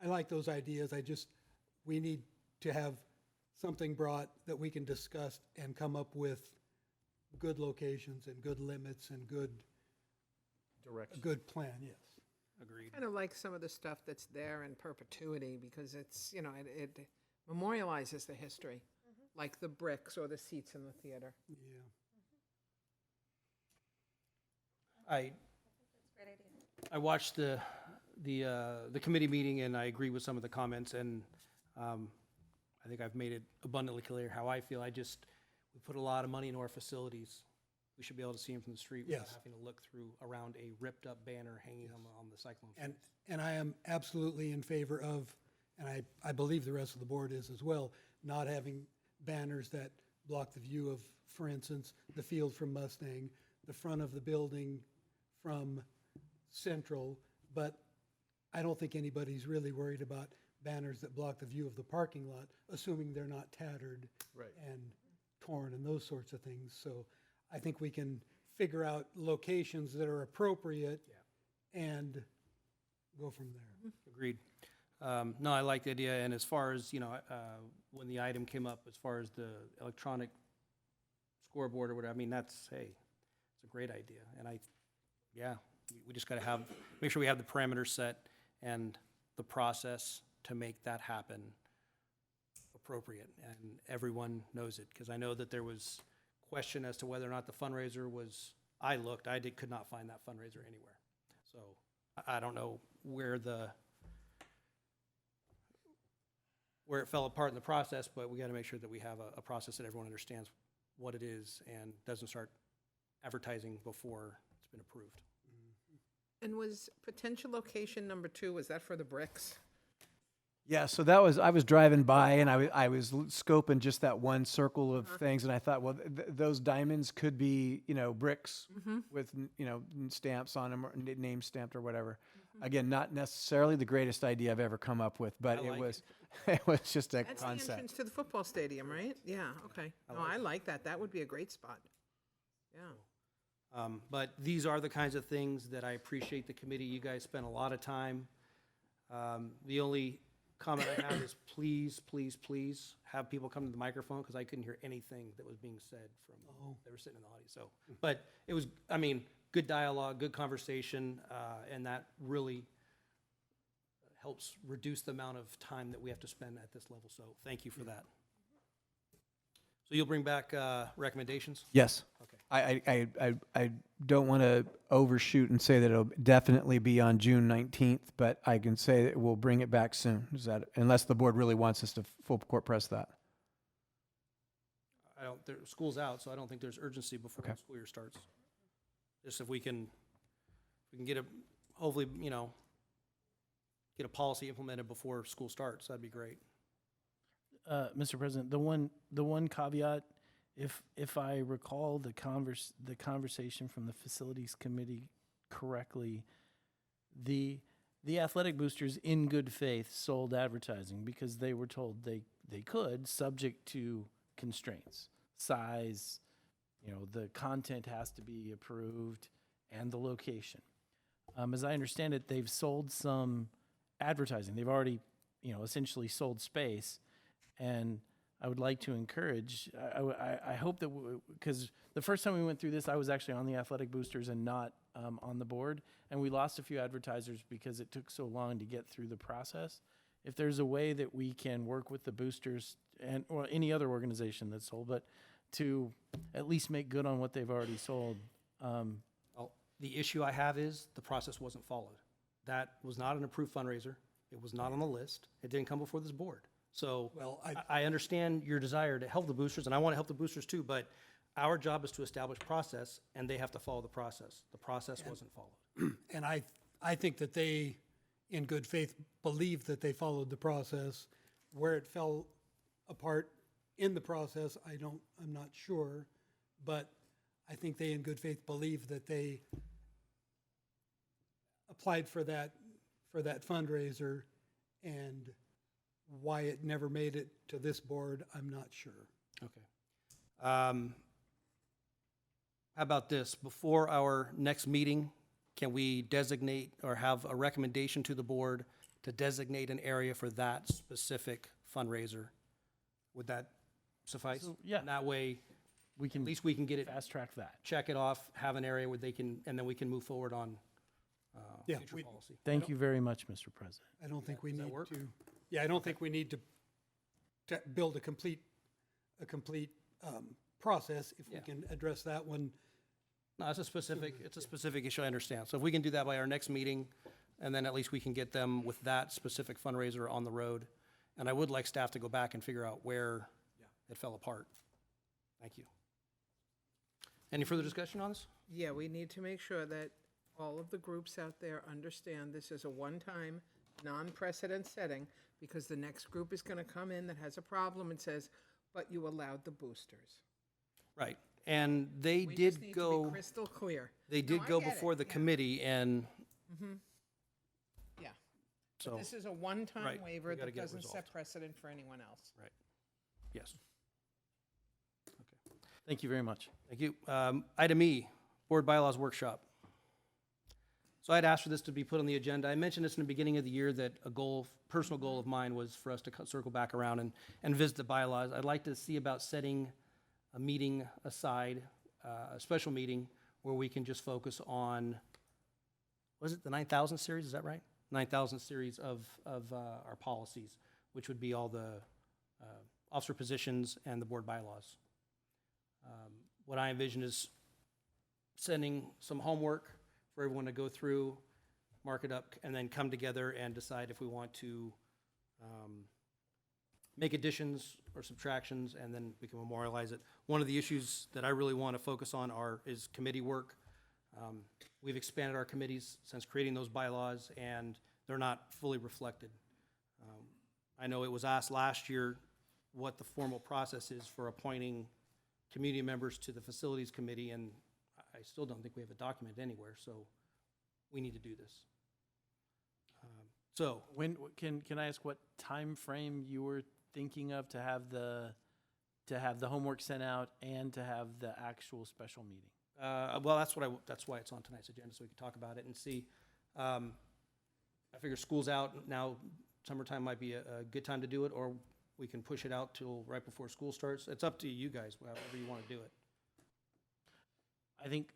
I like those ideas. We need to have something brought that we can discuss and come up with good locations and good limits and good Direction. a good plan. Yes, Agreed. Kind of like some of the stuff that's there in perpetuity because it's, you know, it memorializes the history, like the bricks or the seats in the theater. Yeah. I watched the committee meeting, and I agree with some of the comments, and I think I've made it abundantly clear how I feel. We put a lot of money into our facilities. We should be able to see them from the street without Yes. having to look through around a ripped-up banner hanging on the cyclone fence. And I am absolutely in favor of, and I believe the rest of the board is as well, not having banners that block the view of, for instance, the field from Mustang, the front of the building from Central, but I don't think anybody's really worried about banners that block the view of the parking lot, assuming they're not tattered and torn and those sorts of things. So I think we can figure out locations that are appropriate and go from there. Agreed. No, I like the idea, and as far as, when the item came up, as far as the electronic scoreboard or whatever, I mean, it's a great idea, and we just gotta make sure we have the parameters set and the process to make that happen appropriate, and everyone knows it, because I know that there was question as to whether or not the fundraiser was, could not find that fundraiser anywhere. So I don't know where it fell apart in the process, but we gotta make sure that we have a process that everyone understands what it is and doesn't start advertising before it's been approved. And was potential location number 2, was that for the bricks? Yeah, so I was driving by and I was scoping just that one circle of things, and I thought, well, those diamonds could be, bricks with, stamps on them or name stamped or whatever. Again, not necessarily the greatest idea I've ever come up with, but I it like was it was just a That's the concept. entrance to the football stadium, right? Yeah, okay. I like that. That would be a great spot. Yeah. But these are the kinds of things that I appreciate the committee. You guys spent a lot of time. The only comment I have is please, please, please have people come to the microphone, because I couldn't hear anything that was being said from, they were sitting in the audience. So, but it was, good dialogue, good conversation, and that really helps reduce the amount of time that we have to spend at this level. So thank you for that. So you'll bring back recommendations? Yes. Okay. I don't want to overshoot and say that it'll definitely be on June 19th, but I can say that we'll bring it back soon. Unless the board really wants us to full court press that. School's out, so I don't think there's urgency before Okay. the school year starts. Just if we can get hopefully, get a policy implemented before school starts, that'd be great. Mr. President, the one caveat, if I recall the conversation from the facilities committee correctly, the athletic boosters in good faith sold advertising because they were told they could, subject to constraints, size, the content has to be approved, and the location. As I understand it, they've sold some advertising. They've already, essentially sold space. And I would like to encourage, I hope that, because the first time we went through this, I was actually on the athletic boosters and not on the board. And we lost a few advertisers because it took so long to get through the process. If there's a way that we can work with the boosters or any other organization that's sold, but to at least make good on what they've already sold. Well, the issue I have is the process wasn't followed. That was not an approved fundraiser. It was not on the list. It didn't come before this board. So Well, I understand your desire to help the boosters, and I want to help the boosters too, but our job is to establish process, and they have to follow the process. The process wasn't followed. And I think that they, in good faith, believed that they followed the process. Where it fell apart in the process, I'm not sure, but I think they, in good faith, believed that they applied for that fundraiser, and why it never made it to this board, I'm not sure. Okay. How about this? Before our next meeting, can we designate or have a recommendation to the board to designate an area for that specific fundraiser? Would that suffice? So, yeah. And that way, We can at least we can get it, fast track that. check it off, have an area where they can, and then we can move forward on Yeah, future we- policy. Thank you very much, Mr. President. I don't think we Does that need work? to, yeah, I don't think we need to build a complete process if we Yeah. can address that one. No, it's a specific issue, I understand. So if we can do that by our next meeting, and then at least we can get them with that specific fundraiser on the road. And I would like staff to go back and figure out where it fell apart. Thank you. Any further discussion on this? Yeah, we need to make sure that all of the groups out there understand this is a one-time, non-precedent setting, because the next group is gonna come in that has a problem and says, but you allowed the boosters. Right. And they We just need did to go, be crystal clear. they did I go get it, before the yeah. committee, and Yeah. so, This is a one-time Right, waiver we gotta that get it doesn't set resolved. precedent for anyone else. yes. Thank you very much. Thank you. Item E, Board Bylaws Workshop. So I'd asked for this to be put on the agenda. I mentioned this in the beginning of the year that a goal, personal goal of mine was for us to circle back around and visit the bylaws. I'd like to see about setting a meeting aside, a special meeting where we can just focus on, was it the 9,000 series, is that right? 9,000 series of our policies, which would be all the officer positions and the board bylaws. What I envision is sending some homework for everyone to go through, mark it up, and then come together and decide if we want to make additions or subtractions, and then we can memorialize it. One of the issues that I really want to focus on is committee work. We've expanded our committees since creating those bylaws, and they're not fully reflected. I know it was asked last year what the formal process is for appointing community members to the Facilities Committee, and I still don't think we have a document anywhere, so we need to do this. So, When, can I ask what time frame you were thinking of to have the homework sent out and to have the actual special meeting? well, that's why it's on tonight's agenda, so we can talk about it and see. I figure school's out now, summertime might be a good time to do it, or we can push it out till right before school starts. It's up to you guys, however you want to do it. I think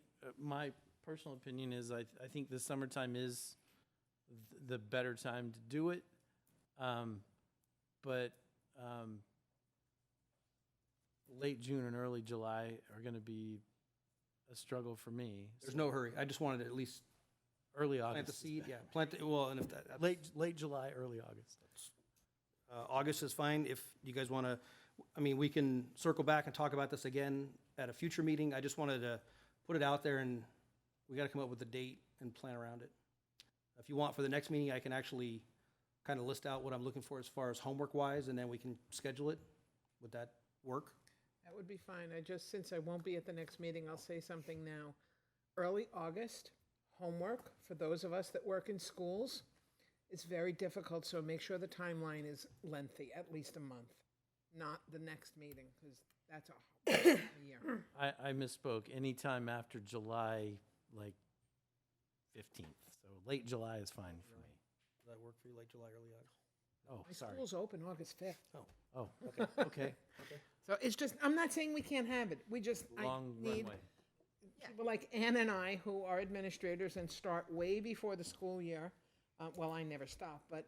my personal opinion is I think the summertime is the better time to do it. But late June and early July are going to be a struggle for me. There's no hurry. I just wanted to at least Early plant the August. seed, yeah, plant, well, and if that, Late July, early August. August is fine. If you guys want to, I mean, we can circle back and talk about this again at a future meeting. I just wanted to put it out there, and we got to come up with a date and plan around it. If you want for the next meeting, I can actually kind of list out what I'm looking for as far as homework-wise, and then we can schedule it. Would that work? That would be fine. Since I won't be at the next meeting, I'll say something now. Early August, homework for those of us that work in schools is very difficult, so make sure the timeline is lengthy, at least a month, not the next meeting, because that's a year. I misspoke. Anytime after July, like 15th. So late July is fine for me. Does that work for you, late July, early August? Oh, My sorry. school's open August 5th. Oh, okay. So it's just, I'm not saying we can't have it. I Long need runway. people like Ann and I, who are administrators and start way before the school year. Well, I never stop, but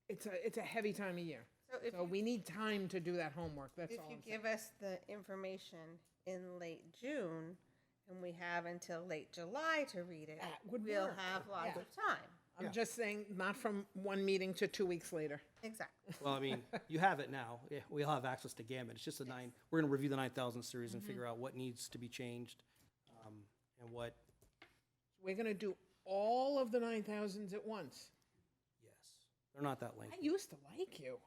it's a heavy time of year. So we need time to do that homework, that's If all you I'm saying. give us the information in late June, and we have until late July to read it, That would we'll work. have lots Yeah. of time. I'm just saying, not from one meeting to 2 weeks later. Exactly. Well, I mean, you have it now. Yeah, we'll have access to Gambit. It's just we're going to review the 9,000 series and figure out what needs to be changed, and what, We're gonna do all of the 9,000s at once. yes. They're not that I lengthy. used to like you.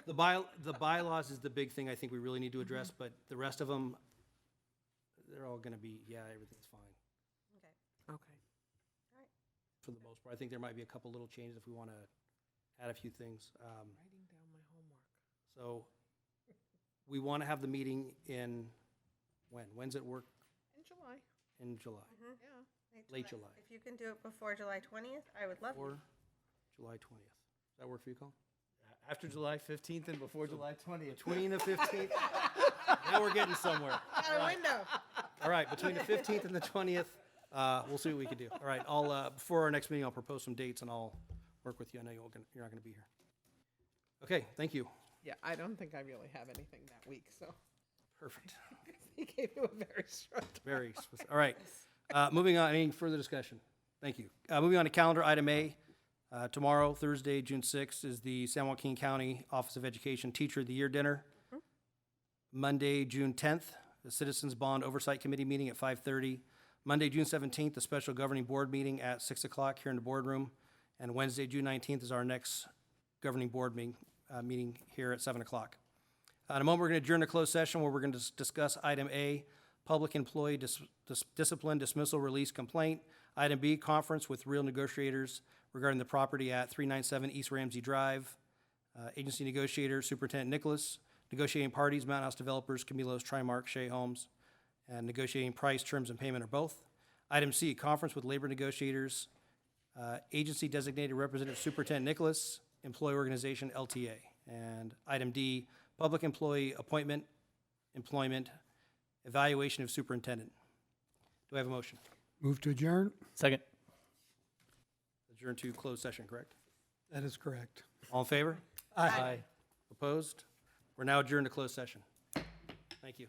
The bylaws is the big thing I think we really need to address, but the rest of them, they're all going to be, yeah, everything's fine Okay. Okay. for the most part. I think there might be a couple little changes if we want to add a few things. Writing down my homework. So we want to have the meeting in, when? When's it work? In July, In July, yeah. Late July. If you can do it before July 20th, I would love it. or July 20th. Does that work for you, Colin? After July 15th and before July 20th. Between the 15th, now we're getting somewhere. Got a window. All right, between the 15th and the 20th, We'll see what we can do. All right, I'll, before our next meeting, I'll propose some dates and I'll work with you. I know you're not gonna be here. Okay, thank you. Yeah, I don't think I really have anything that week, so Perfect. he gave you a very short. Very specific. All right. Moving on, any further discussion? Thank you. Moving on to calendar item A. Tomorrow, Thursday, June 6th, is the San Joaquin County Office of Education Teacher of the Year Dinner. Monday, June 10th, the Citizens Bond Oversight Committee meeting at 5:30. Monday, June 17th, the special governing board meeting at 6 o'clock here in the boardroom. And Wednesday, June 19th, is our next governing board meeting here at 7 o'clock. In a moment, we're going to adjourn to closed session where we're going to discuss item A, public employee discipline dismissal release complaint. Item B, conference with real negotiators regarding the property at 397 East Ramsey Drive. Agency negotiator, Superintendent Nicholas. Negotiating parties, Mountain House Developers, Camilo's, Trimark, Shea Homes. And negotiating price, terms, and payment are both. Item C, conference with labor negotiators. Agency designated representative, Superintendent Nicholas. Employee organization, LTA. And item D, public employee appointment, employment, evaluation of superintendent. Do I have a motion? Move to adjourn? Second. Adjourn to closed session, correct? That is correct. All in favor? Aye. Opposed? We're now adjourned to closed session. Thank you.